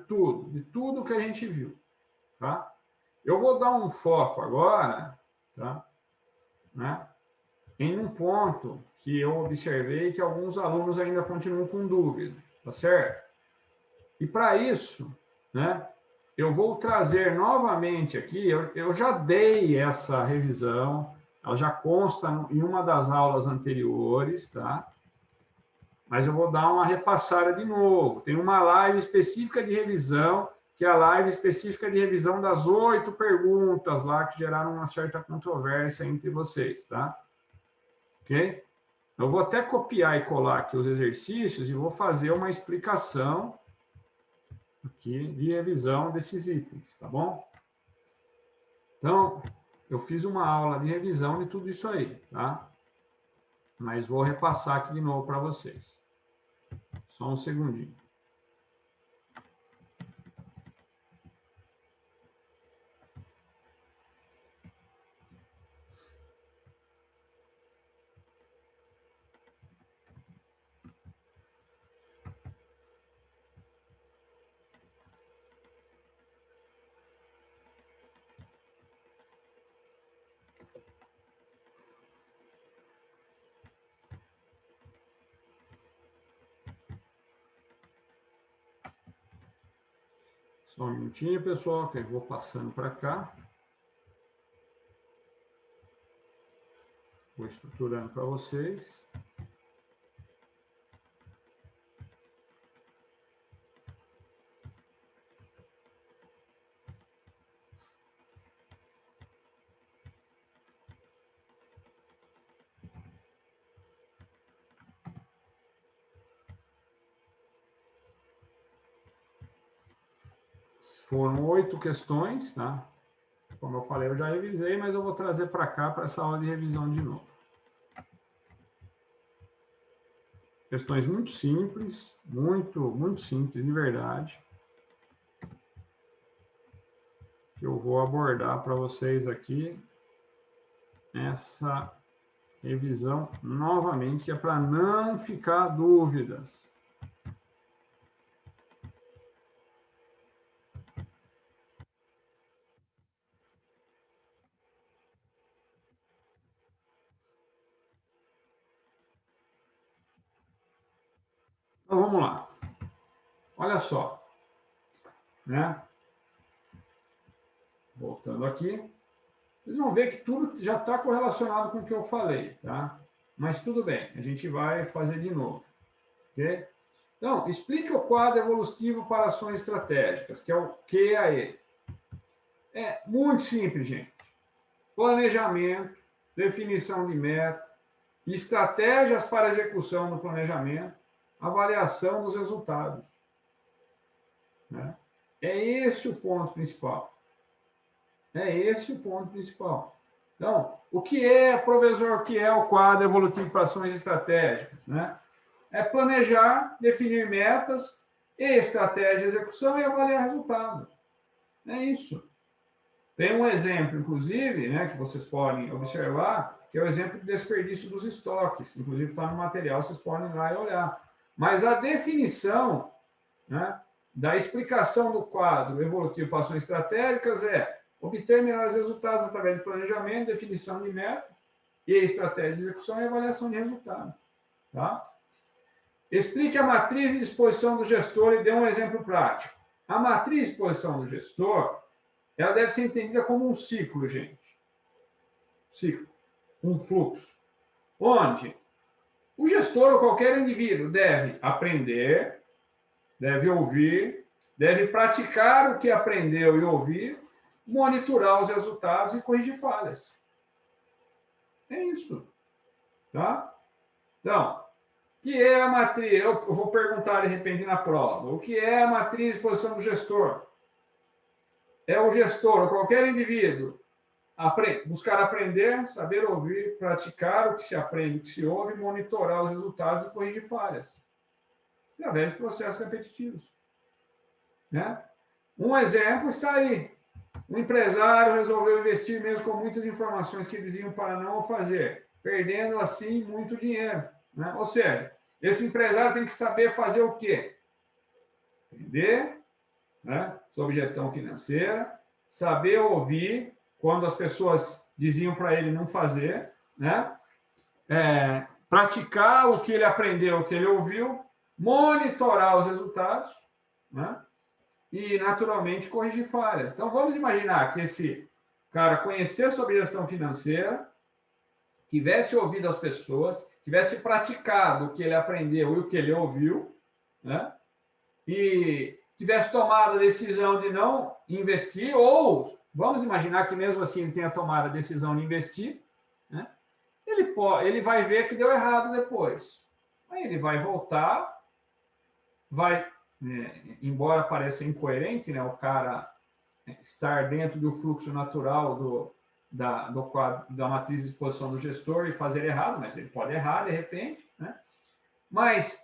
tudo que a gente viu, tá? Eu vou dar um foco agora, tá? Né? Em um ponto que eu observei que alguns alunos ainda continuam com dúvida, tá certo? E para isso, né, eu vou trazer novamente aqui, eu já dei essa revisão, ela já consta em uma das aulas anteriores, tá? Mas eu vou dar uma repassada de novo. Tem uma live específica de revisão, que é a live específica de revisão das 8 perguntas lá que geraram uma certa controvérsia entre vocês, tá? Ok? Eu vou até copiar e colar aqui os exercícios e vou fazer uma explicação aqui de revisão desses itens, tá bom? Então, eu fiz uma aula de revisão de tudo isso aí, tá? mas vou repassar aqui de novo para vocês. Só um segundinho. Só um minutinho, pessoal, que eu vou passando para cá. Vou estruturando para vocês. Foram 8 questões, tá? Como eu falei, eu já revisei, mas eu vou trazer para cá, para essa aula de revisão de novo. Questões muito simples, muito simples, de verdade. Que eu vou abordar para vocês aqui essa revisão novamente, que é para não ficar dúvidas. Então, vamos lá. Olha só. Né? Voltando aqui. Vocês vão ver que tudo já está correlacionado com o que eu falei, tá? Mas tudo bem, a gente vai fazer de novo. Ok? Então, explique o quadro evolutivo para ações estratégicas, que é o QAE. É muito simples, gente. Planejamento, definição de meta, estratégias para execução do planejamento, avaliação dos resultados. Né? É esse o ponto principal. É esse o ponto principal. Então, o que é, professor, o que é o quadro evolutivo para ações estratégicas? Né? É planejar, definir metas e estratégia de execução e avaliar resultados. É isso. Tem um exemplo, inclusive, né, que vocês podem observar, que é o exemplo de desperdício dos estoques. Inclusive, está no material, vocês podem ir lá e olhar. Mas a definição, né, da explicação do quadro evolutivo para ações estratégicas é obter melhores resultados através de planejamento, definição de meta e estratégia de execução e avaliação de resultado. Tá? Explique a matriz de disposição do gestor e dê um exemplo prático. A matriz de disposição do gestor, ela deve ser entendida como um ciclo, gente. Ciclo. Um fluxo. Onde o gestor ou qualquer indivíduo deve aprender, deve ouvir, deve praticar o que aprendeu e ouvir, monitorar os resultados e corrigir falhas. É isso. Tá? Então, o que é a matriz? Eu vou perguntar de repente na prova. O que é a matriz de exposição do gestor? É o gestor, ou qualquer indivíduo, buscar aprender, saber ouvir, praticar o que se aprende, o que se ouve, monitorar os resultados e corrigir falhas. Através de processos repetitivos. Né? Um exemplo está aí. Um empresário resolveu investir mesmo com muitas informações que diziam para não o fazer, perdendo assim muito dinheiro. Né? Ou seja, esse empresário tem que saber fazer o quê? Entender, né, sobre gestão financeira, saber ouvir quando as pessoas diziam para ele não fazer, né? Praticar o que ele aprendeu, o que ele ouviu, monitorar os resultados, né? E, naturalmente, corrigir falhas. Então, vamos imaginar que esse cara conhecesse sobre gestão financeira, tivesse ouvido as pessoas, tivesse praticado o que ele aprendeu e o que ele ouviu, né? E tivesse tomado a decisão de não investir, ou vamos imaginar que mesmo assim ele tenha tomado a decisão de investir, né? Ele vai ver que deu errado depois. Aí ele vai voltar, vai, embora pareça incoerente, né, o cara estar dentro do fluxo natural da matriz de exposição do gestor e fazer errado, mas ele pode errar de repente, né? Mas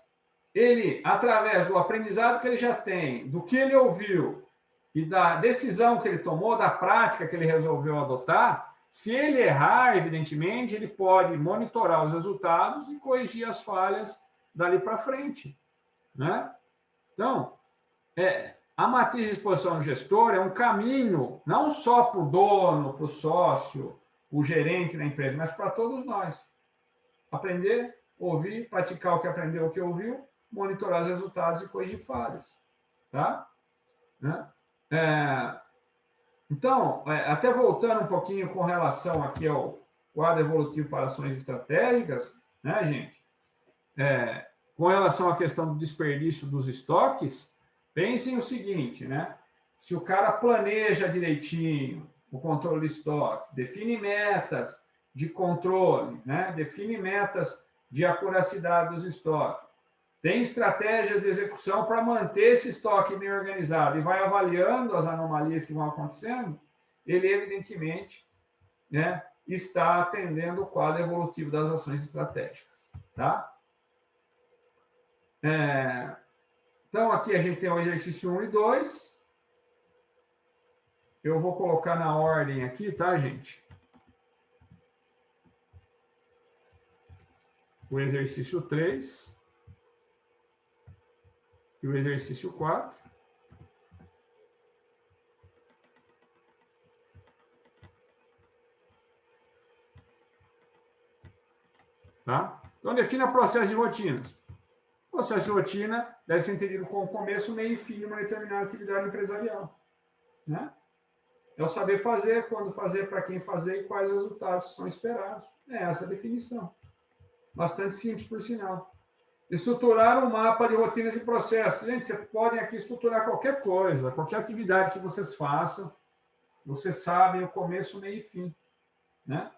ele, através do aprendizado que ele já tem, do que ele ouviu e da decisão que ele tomou, da prática que ele resolveu adotar, se ele errar, evidentemente, ele pode monitorar os resultados e corrigir as falhas dali para frente, né? Então, a matriz de exposição do gestor é um caminho, não só para o dono, para o sócio, o gerente da empresa, mas para todos nós. Aprender, ouvir, praticar o que aprendeu, o que ouviu, monitorar os resultados e corrigir falhas. Tá? Né? Então, até voltando um pouquinho com relação aqui ao quadro evolutivo para ações estratégicas, né, gente? Com relação à questão do desperdício dos estoques, pensem o seguinte, né? Se o cara planeja direitinho o controle de estoque, define metas de controle, né? Define metas de acuracidade dos estoques, tem estratégias de execução para manter esse estoque bem organizado e vai avaliando as anomalias que vão acontecendo, ele, evidentemente, né, está atendendo o quadro evolutivo das ações estratégicas. Tá? Então, aqui a gente tem o exercício 1 e 2. Eu vou colocar na ordem aqui, tá, gente? O exercício 3 e o exercício 4. Tá? Então, defina processo de rotinas. O processo de rotina deve ser entendido como começo, meio e fim de uma determinada atividade empresarial. Né? É o saber fazer, quando fazer, para quem fazer e quais resultados são esperados. É essa a definição. Bastante simples, por sinal. Estruturar um mapa de rotinas e processos. Gente, vocês podem aqui estruturar qualquer coisa, qualquer atividade que vocês façam, vocês sabem o começo, meio e fim. Né?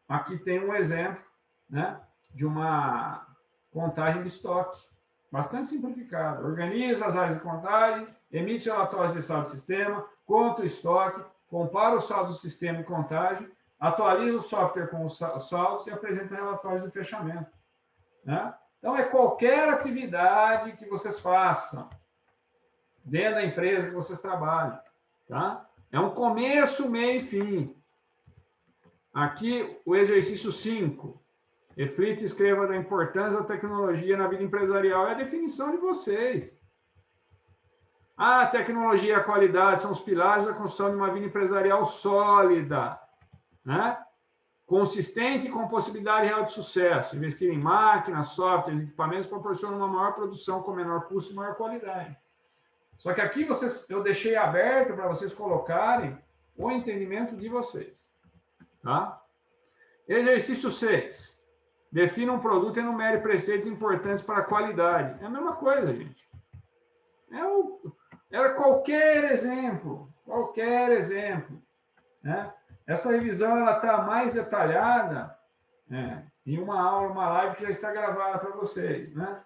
Aqui tem um exemplo, né, de uma contagem de estoque, bastante simplificado. Organiza as áreas de contagem, emite relatórios de saldo do sistema, conta o estoque, compara o saldo do sistema e contagem, atualiza o software com os saldos e apresenta relatórios de fechamento. Né? Então, é qualquer atividade que vocês façam dentro da empresa que vocês trabalham. Tá? É um começo, meio e fim. Aqui, o exercício 5. Reflita e escreva da importância da tecnologia na vida empresarial. É a definição de vocês. A tecnologia e a qualidade são os pilares da construção de uma vida empresarial sólida, né? Consistente e com possibilidade real de sucesso. Investir em máquinas, softwares e equipamentos proporciona uma maior produção com menor custo e maior qualidade. Só que aqui eu deixei aberto para vocês colocarem o entendimento de vocês. Tá? Exercício 6. Defina um produto e enumere preceitos importantes para a qualidade. É a mesma coisa, gente. Era qualquer exemplo. Né? Essa revisão está mais detalhada em uma aula, uma live que já está gravada para vocês. Né?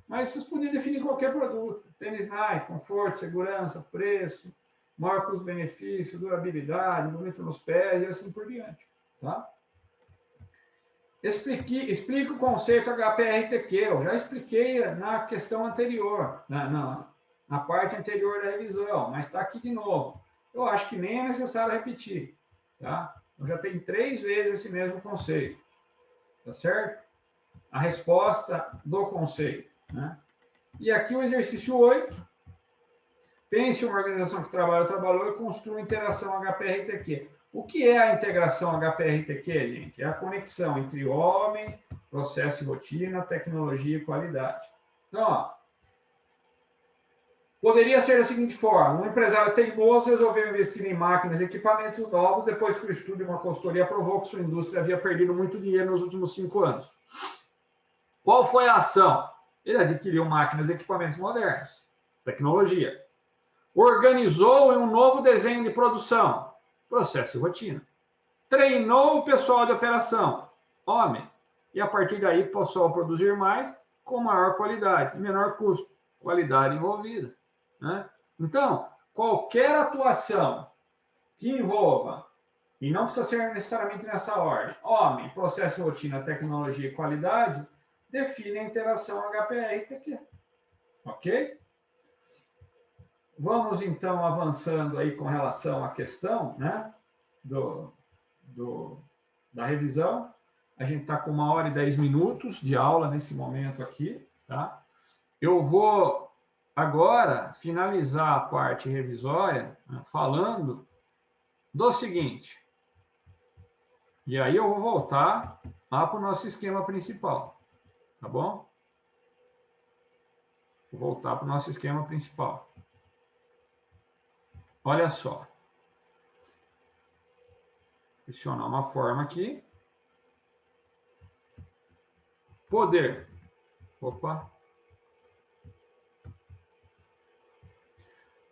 Mas vocês podiam definir qualquer produto. Tênis Nike, conforto, segurança, preço, maior custo-benefício, durabilidade, bonito nos pés e assim por diante. Tá? Explique o conceito HPRTQ. Eu já expliquei na questão anterior, na parte anterior da revisão, mas está aqui de novo. Eu acho que nem é necessário repetir. Tá? Eu já tenho 3 vezes esse mesmo conceito. Tá certo? A resposta do conceito. Né? E aqui o exercício 8. Pense em uma organização que trabalhou e construa uma interação HPRTQ. O que é a integração HPRTQ, gente? É a conexão entre homem, processo e rotina, tecnologia e qualidade. Então, ó, poderia ser da seguinte forma: um empresário teimoso resolveu investir em máquinas e equipamentos novos depois que o estudo de uma consultoria provou que sua indústria havia perdido muito dinheiro nos últimos 5 anos. Qual foi a ação? Ele adquiriu máquinas e equipamentos modernos, tecnologia. Organizou em um novo desenho de produção, processo e rotina. Treinou o pessoal de operação, homem, e a partir daí passou a produzir mais com maior qualidade e menor custo, qualidade envolvida. Né? Então, qualquer atuação que envolva E não precisa ser necessariamente nessa ordem. Homem, processo, rotina, tecnologia e qualidade define a interação HPR-TQ. Ok? Vamos, então, avançando aí com relação à questão, né, da revisão. A gente está com 1h10 de aula nesse momento aqui, tá? Eu vou agora finalizar a parte revisória, né, falando do seguinte. E aí eu vou voltar lá para o nosso esquema principal, tá bom? Vou voltar para o nosso esquema principal. Olha só. Adicionar uma forma aqui. Poder. Opa.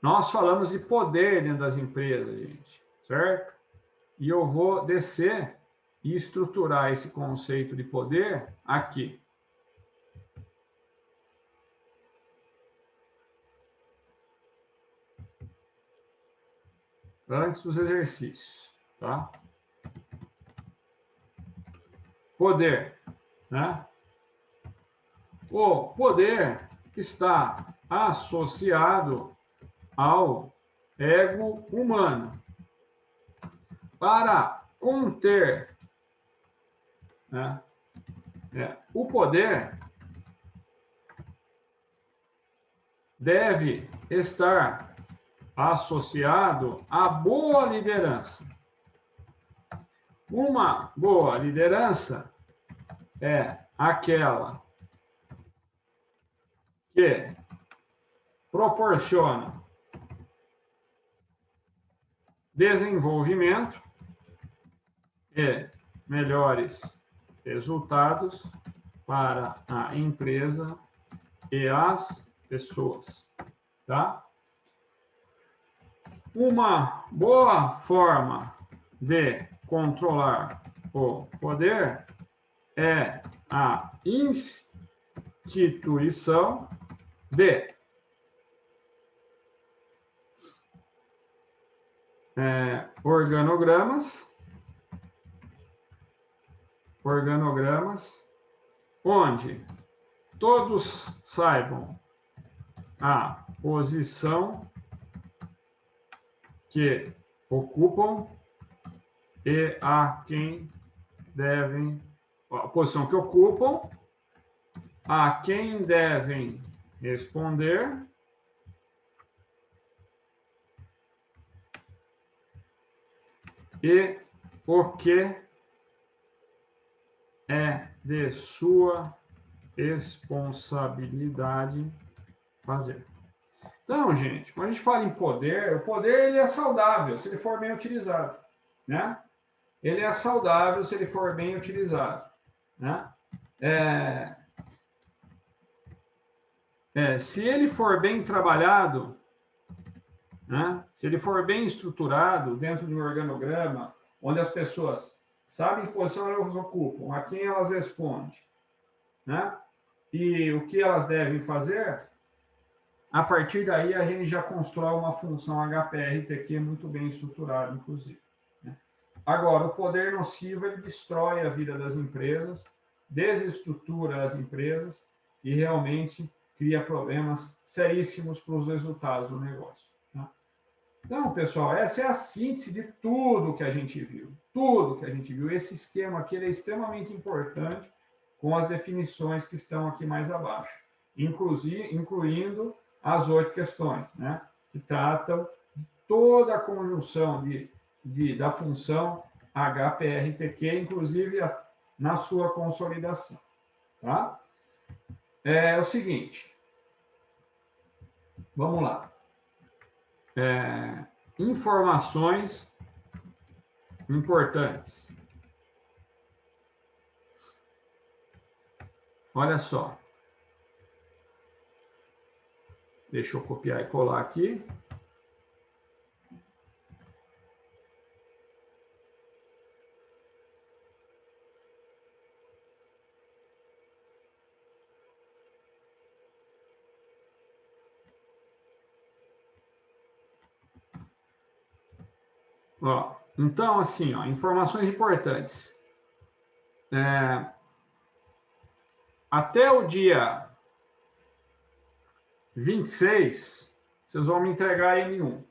Nós falamos de poder dentro das empresas, gente, certo? E eu vou descer e estruturar esse conceito de poder aqui. Antes dos exercícios, tá? Poder, né? O poder está associado ao ego humano. Para conter, né, o poder deve estar associado à boa liderança. Uma boa liderança é aquela que proporciona desenvolvimento e melhores resultados para a empresa e as pessoas, tá? Uma boa forma de controlar o poder é a instituição de organogramas onde todos saibam a posição que ocupam e a quem devem, a posição que ocupam, a quem devem responder e o que é de sua responsabilidade fazer. Então, gente, quando a gente fala em poder, o poder ele é saudável se ele for bem utilizado, né? Ele é saudável se ele for bem utilizado, né? Se ele for bem trabalhado, né? Se ele for bem estruturado dentro de um organograma, onde as pessoas sabem que posição elas ocupam, a quem elas respondem, né? E o que elas devem fazer, a partir daí a gente já constrói uma função HPR-TQ muito bem estruturada, inclusive. Né? Agora, o poder nocivo ele destrói a vida das empresas, desestrutura as empresas e realmente cria problemas seríssimos para os resultados do negócio. Tá? Então, pessoal, essa é a síntese de tudo que a gente viu. Tudo que a gente viu. Esse esquema aqui ele é extremamente importante com as definições que estão aqui mais abaixo, incluindo as 8 questões, né? Que tratam de toda a conjunção da função HPR-TQ, inclusive na sua consolidação. Tá? É o seguinte, vamos lá. Informações importantes. Olha só. Deixa eu copiar e colar aqui. Ó, Então, assim, ó, informações importantes. Até o dia 26, vocês vão me entregar a N1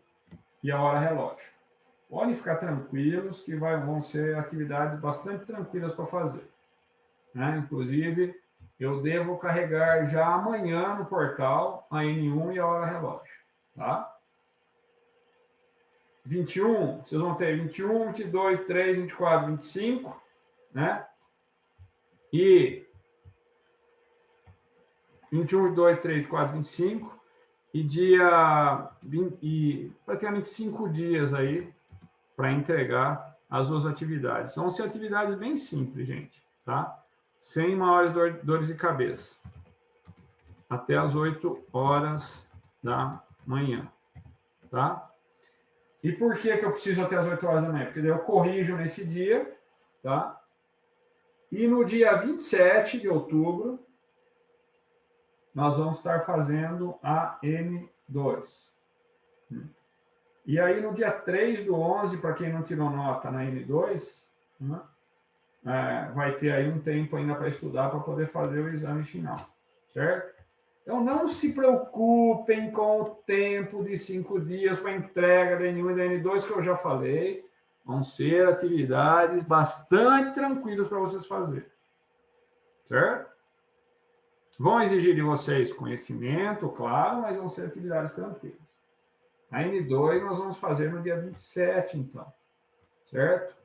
e a hora relógio. Podem ficar tranquilos que vão ser atividades bastante tranquilas para fazer. Né? Inclusive, eu devo carregar já amanhã no portal a N1 e a hora relógio. Tá? 21, vocês vão ter 21, 22, 23, 24, 25, né? E 21, 22, 23, 24, 25 e dia 20, e praticamente 5 dias aí para entregar as duas atividades. Vão ser atividades bem simples, gente, tá? Sem maiores dores de cabeça. Até as 8 horas da manhã, tá? E por que eu preciso até as 8 horas da manhã? Porque daí eu corrijo nesse dia, tá? E no dia 27 de outubro, nós vamos estar fazendo a N2. E aí, no dia 3/11, para quem não tirou nota na N2, né, vai ter aí um tempo ainda para estudar, para poder fazer o exame final, certo? Então, não se preocupem com o tempo de 5 dias para entrega da N1 e da N2, que eu já falei. Vão ser atividades bastante tranquilas para vocês fazerem, certo? Vão exigir de vocês conhecimento, claro, mas vão ser atividades tranquilas. A N2 nós vamos fazer no dia 27, então, certo?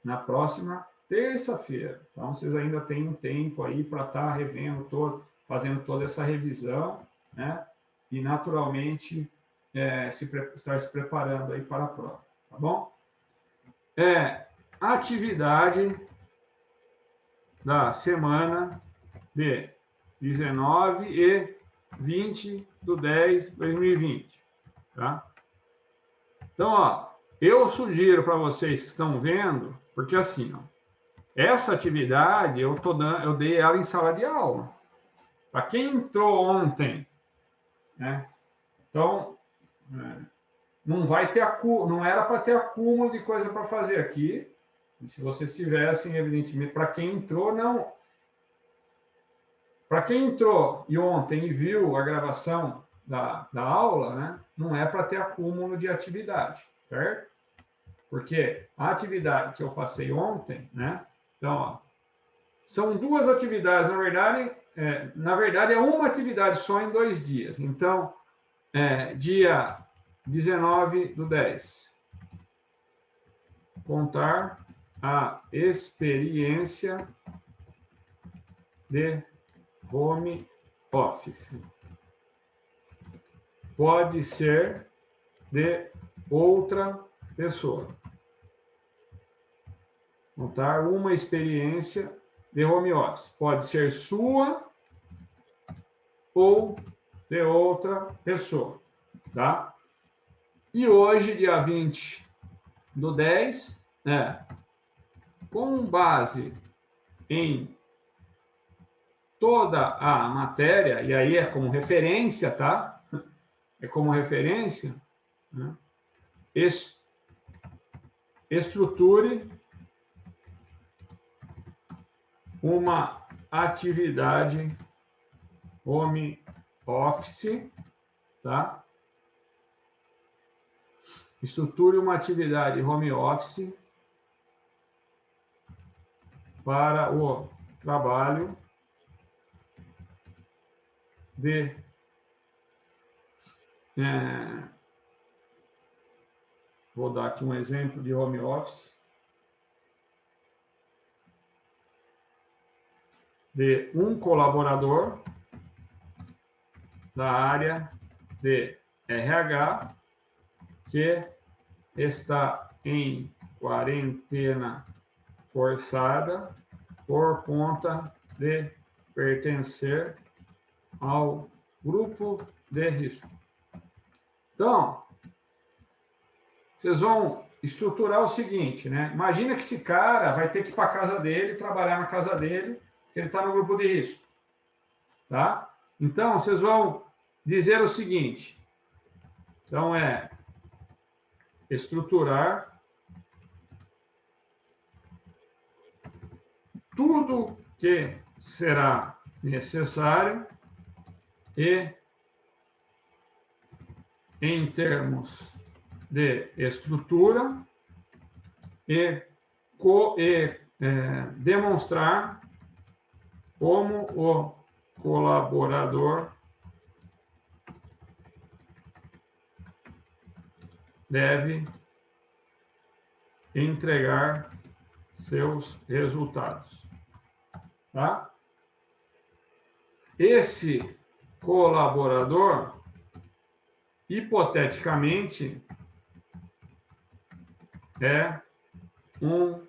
Na próxima terça-feira. Então, vocês ainda têm um tempo aí para estar revendo, fazendo toda essa revisão, né? E, naturalmente, estar se preparando aí para a prova, tá bom? Atividade da semana de 19 e 20/10/2020, tá? Então, ó, eu sugiro para vocês que estão vendo, porque assim, ó, essa atividade eu dei ela em sala de aula. Para quem entrou ontem, né? Então, não era para ter acúmulo de coisa para fazer aqui. E se vocês tivessem, evidentemente, para quem entrou, não. Para quem entrou e ontem e viu a gravação da aula, né? Não é para ter acúmulo de atividade, certo? Porque a atividade que eu passei ontem, né? Então, ó, são 2 atividades, na verdade é uma atividade só em 2 dias. Então, dia 19/10, contar a experiência de home office. Pode ser de outra pessoa. Contar uma experiência de home office. Pode ser sua ou de outra pessoa, tá? E hoje, dia 20/10, com base em toda a matéria, e aí é como referência, tá? É como referência, né? Estruture uma atividade home office, tá? Estruture uma atividade home office para o trabalho de vou dar aqui um exemplo de home office de um colaborador da área de RH que está em quarentena forçada por conta de pertencer ao grupo de risco. Então, vocês vão estruturar o seguinte, né? Imagina que esse cara vai ter que ir para a casa dele, trabalhar na casa dele, que ele está no grupo de risco, tá? Então, vocês vão dizer o seguinte. Então, estruturar tudo que será necessário e, em termos de estrutura, demonstrar como o colaborador deve entregar seus resultados. Tá? Esse colaborador, hipoteticamente, é um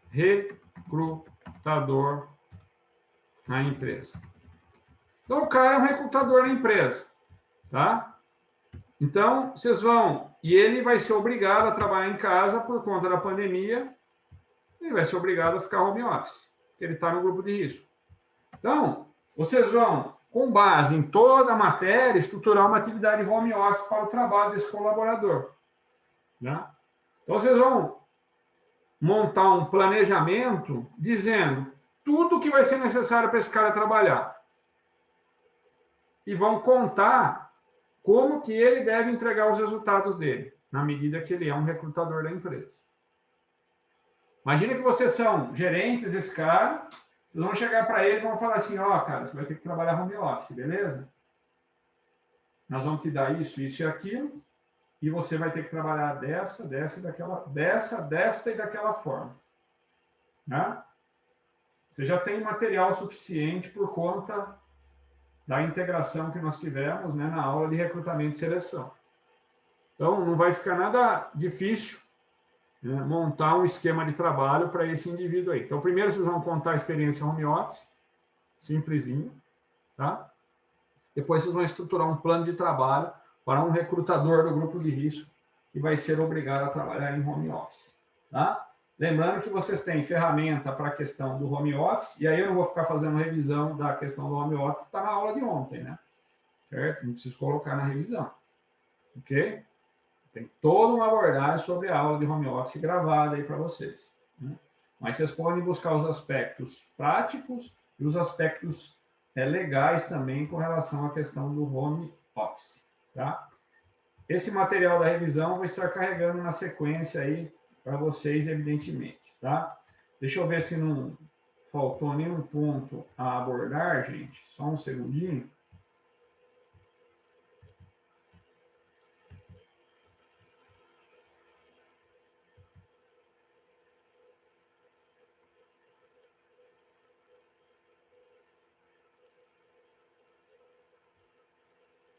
recrutador na empresa. Então, o cara é um recrutador na empresa, tá? Então, vocês vão... E ele vai ser obrigado a trabalhar em casa por conta da pandemia. Ele vai ser obrigado a ficar home office, porque ele está no grupo de risco. Então, vocês vão, com base em toda a matéria, estruturar uma atividade home office para o trabalho desse colaborador. Né? Então, vocês vão montar um planejamento dizendo tudo que vai ser necessário para esse cara trabalhar. E vão contar como que ele deve entregar os resultados dele, na medida que ele é um recrutador da empresa. Imagina que vocês são gerentes desse cara, vocês vão chegar para ele e vão falar assim, ó, cara, você vai ter que trabalhar home office, beleza? Nós vamos te dar isso, isso e aquilo, e você vai ter que trabalhar desta e daquela forma. Né? Você já tem material suficiente por conta da integração que nós tivemos, né, na aula de recrutamento e seleção. Então, não vai ficar nada difícil, né, montar um esquema de trabalho para esse indivíduo aí. Então, primeiro vocês vão contar a experiência home office, simplesinho, tá? Depois vocês vão estruturar um plano de trabalho para um recrutador do grupo de risco que vai ser obrigado a trabalhar em home office, tá? Lembrando que vocês têm ferramenta para a questão do home office, e aí eu não vou ficar fazendo revisão da questão do home office, que está na aula de ontem, né? Certo? Não preciso colocar na revisão. Ok? Tem toda uma abordagem sobre a aula de home office gravada aí para vocês. Né? Mas vocês podem buscar os aspectos práticos e os aspectos legais também com relação à questão do home office. Tá? Esse material da revisão eu vou estar carregando na sequência aí para vocês, evidentemente. Tá? Deixa eu ver se não faltou nenhum ponto a abordar, gente. Só um segundinho.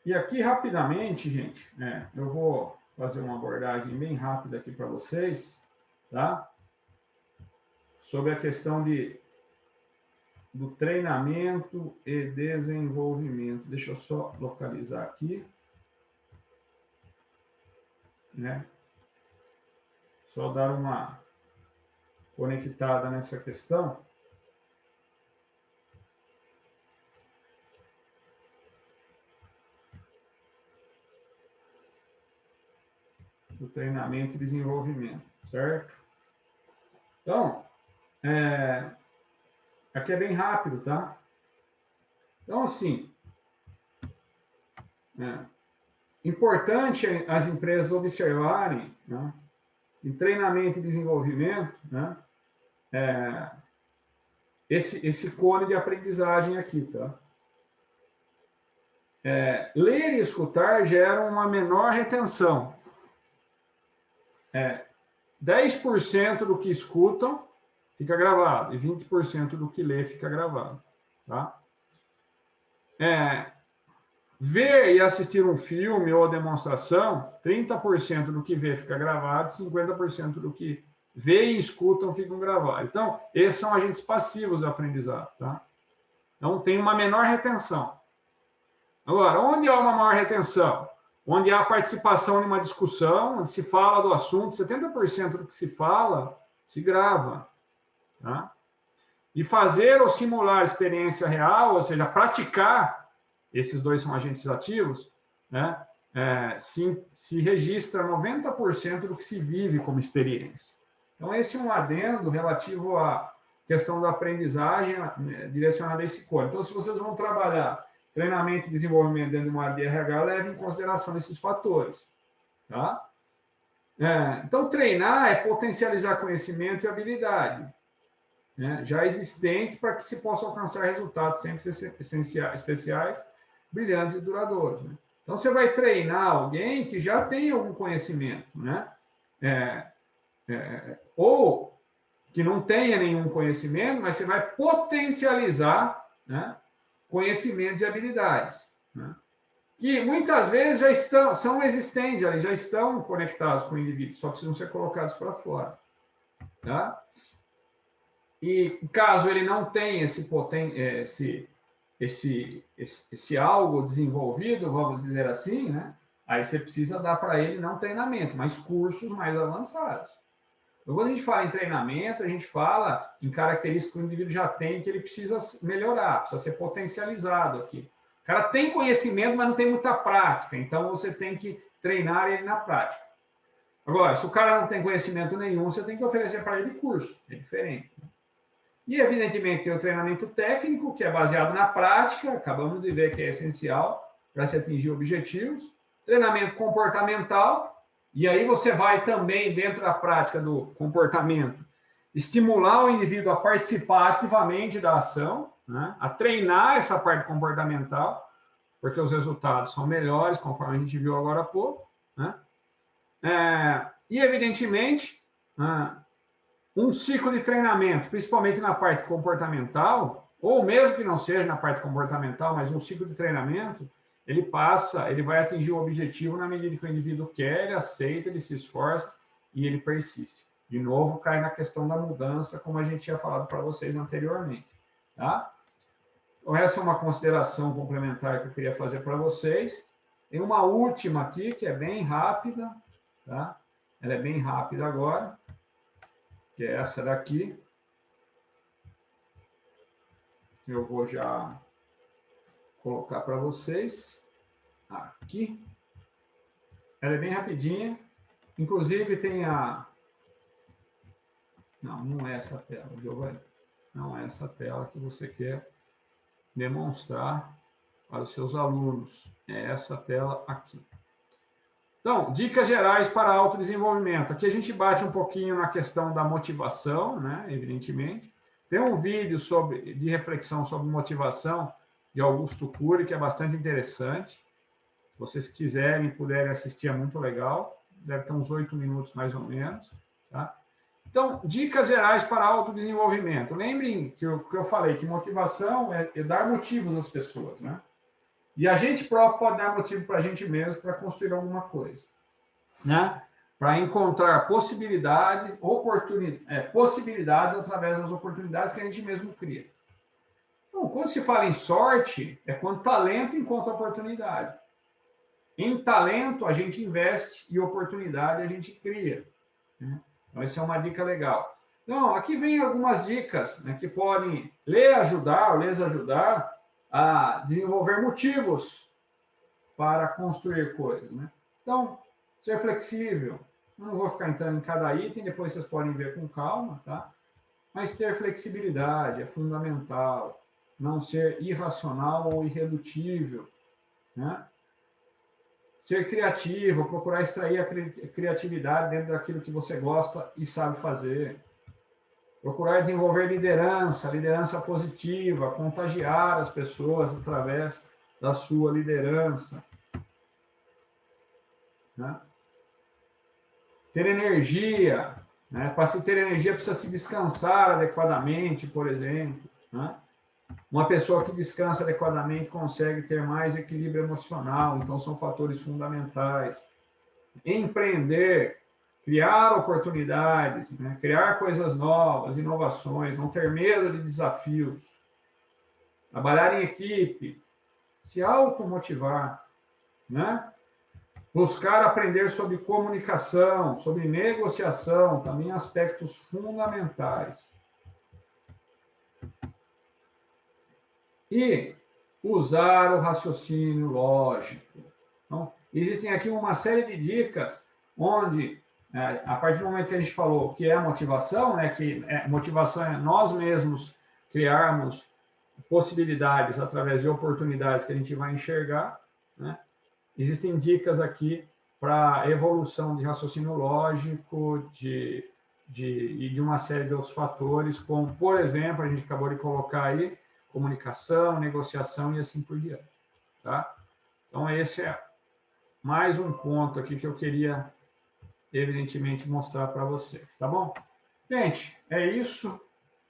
E aqui, rapidamente, gente, eu vou fazer uma abordagem bem rápida aqui para vocês, tá? Sobre a questão do treinamento e desenvolvimento. Deixa eu só localizar aqui. Né? Só dar uma conectada nessa questão. Do treinamento e desenvolvimento, certo? Então, aqui é bem rápido, tá? Então, assim, importante as empresas observarem, né, em treinamento e desenvolvimento, né, esse cone de aprendizagem aqui, tá? Ler e escutar geram uma menor retenção. 10% do que escutam fica gravado e 20% do que lê fica gravado, tá? Ver e assistir um filme ou demonstração, 30% do que vê fica gravado, 50% do que vê e escutam ficam gravados. Então, esses são agentes passivos do aprendizado, tá? Então, tem uma menor retenção. Agora, onde há uma maior retenção? Onde há participação em uma discussão, onde se fala do assunto, 70% do que se fala se grava, tá? E fazer ou simular experiência real, ou seja, praticar, esses dois são agentes ativos, né? Se registra 90% do que se vive como experiência. Então, esse é um adendo relativo à questão da aprendizagem direcionada a esse core. Então, se vocês vão trabalhar treinamento e desenvolvimento dentro de uma área de RH, leve em consideração esses fatores. Tá? Então, treinar é potencializar conhecimento e habilidade, né, já existente para que se possa alcançar resultados sempre especiais, brilhantes e duradouros. Né? Então, você vai treinar alguém que já tem algum conhecimento, né? Ou que não tenha nenhum conhecimento, mas você vai potencializar, né, conhecimentos e habilidades, né, que muitas vezes são existentes, eles já estão conectados com o indivíduo, só precisam ser colocados para fora. Tá? E caso ele não tenha esse algo desenvolvido, vamos dizer assim, né, aí você precisa dar para ele não treinamento, mas cursos mais avançados. Então, quando a gente fala em treinamento, a gente fala em características que o indivíduo já tem, que ele precisa melhorar, precisa ser potencializado aqui. O cara tem conhecimento, mas não tem muita prática, então você tem que treinar ele na prática. Agora, se o cara não tem conhecimento nenhum, você tem que oferecer para ele curso, é diferente. E, evidentemente, tem o treinamento técnico, que é baseado na prática, acabamos de ver que é essencial para se atingir objetivos. Treinamento comportamental, e aí você vai também, dentro da prática do comportamento, estimular o indivíduo a participar ativamente da ação, né? A treinar essa parte comportamental, porque os resultados são melhores, conforme a gente viu agora há pouco. Né? E, evidentemente, um ciclo de treinamento, principalmente na parte comportamental, ou mesmo que não seja na parte comportamental, mas um ciclo de treinamento, ele vai atingir o objetivo na medida que o indivíduo quer, ele aceita, ele se esforça e ele persiste. De novo, cai na questão da mudança, como a gente tinha falado para vocês anteriormente. Tá? Então, essa é uma consideração complementar que eu queria fazer para vocês. Tem uma última aqui, que é bem rápida, tá? Ela é bem rápida agora, que é essa daqui. Eu vou já colocar para vocês aqui. Ela é bem rapidinha. Inclusive tem a... Não é essa tela, Giovanni. Não é essa tela que você quer demonstrar para os seus alunos. É essa tela aqui. Então, dicas gerais para autodesenvolvimento. Aqui a gente bate um pouquinho na questão da motivação, né? Evidentemente. Tem um vídeo de reflexão sobre motivação de Augusto Cury, que é bastante interessante. Se vocês quiserem e puderem assistir, é muito legal. Deve ter uns 8 minutos, mais ou menos. Tá? Então, dicas gerais para autodesenvolvimento. Lembrem que eu falei que motivação é dar motivos às pessoas, né? E a gente próprio pode dar motivo para a gente mesmo para construir alguma coisa, né? Para encontrar possibilidades através das oportunidades que a gente mesmo cria. Então, quando se fala em sorte, é quando talento encontra oportunidade. Em talento, a gente investe e oportunidade a gente cria. Né? Então, essa é uma dica legal. Então, aqui vem algumas dicas, né, que podem lhes ajudar a desenvolver motivos para construir coisas. Né? Então, ser flexível. Eu não vou ficar entrando em cada item, depois vocês podem ver com calma, tá? Mas ter flexibilidade é fundamental. Não ser irracional ou irredutível. Né? Ser criativo, procurar extrair a criatividade dentro daquilo que você gosta e sabe fazer. Procurar desenvolver liderança positiva, contagiar as pessoas através da sua liderança. Né? Ter energia. Né? Para se ter energia, precisa se descansar adequadamente, por exemplo. Né? Uma pessoa que descansa adequadamente consegue ter mais equilíbrio emocional, então são fatores fundamentais. Empreender, criar oportunidades, né? Criar coisas novas, inovações, não ter medo de desafios. Trabalhar em equipe, se automotivar, né? Buscar aprender sobre comunicação, sobre negociação, também aspectos fundamentais. E usar o raciocínio lógico. Então, existem aqui uma série de dicas onde A partir do momento que a gente falou que é motivação, né, que motivação é nós mesmos criarmos possibilidades através de oportunidades que a gente vai enxergar, né? Existem dicas aqui para evolução de raciocínio lógico, e de uma série de outros fatores, como, por exemplo, a gente acabou de colocar aí, comunicação, negociação e assim por diante. Tá? Então, esse é mais um ponto aqui que eu queria, evidentemente, mostrar para vocês. Tá bom? Gente, é isso.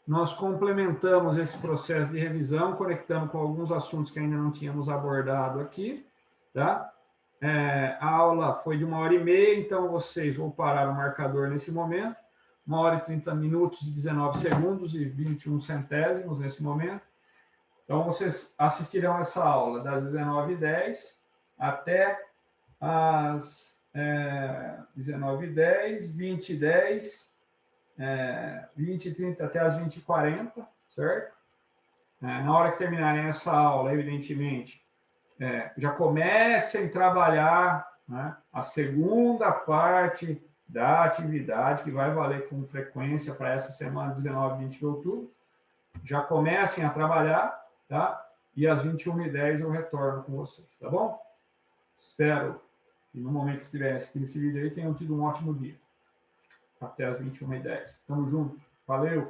Nós complementamos esse processo de revisão, conectando com alguns assuntos que ainda não tínhamos abordado aqui. Tá? A aula foi de 1h30, então vocês vão parar o marcador nesse momento. 1h30 e 19 segundos e 21 centésimos nesse momento. Então, vocês assistirão essa aula das 19h10 até às 19h10, 20h10, 20h30 até às 20h40, certo? Na hora que terminarem essa aula, evidentemente, já comecem a trabalhar, né, a segunda parte da atividade, que vai valer com frequência para essa semana, 19 e 20 de outubro. Já comecem a trabalhar, tá? E às 21h10 eu retorno com vocês, tá bom? Espero que no momento que estiverem assistindo esse vídeo aí, tenham tido um ótimo dia. Até às 21h10. Tamo junto. Valeu!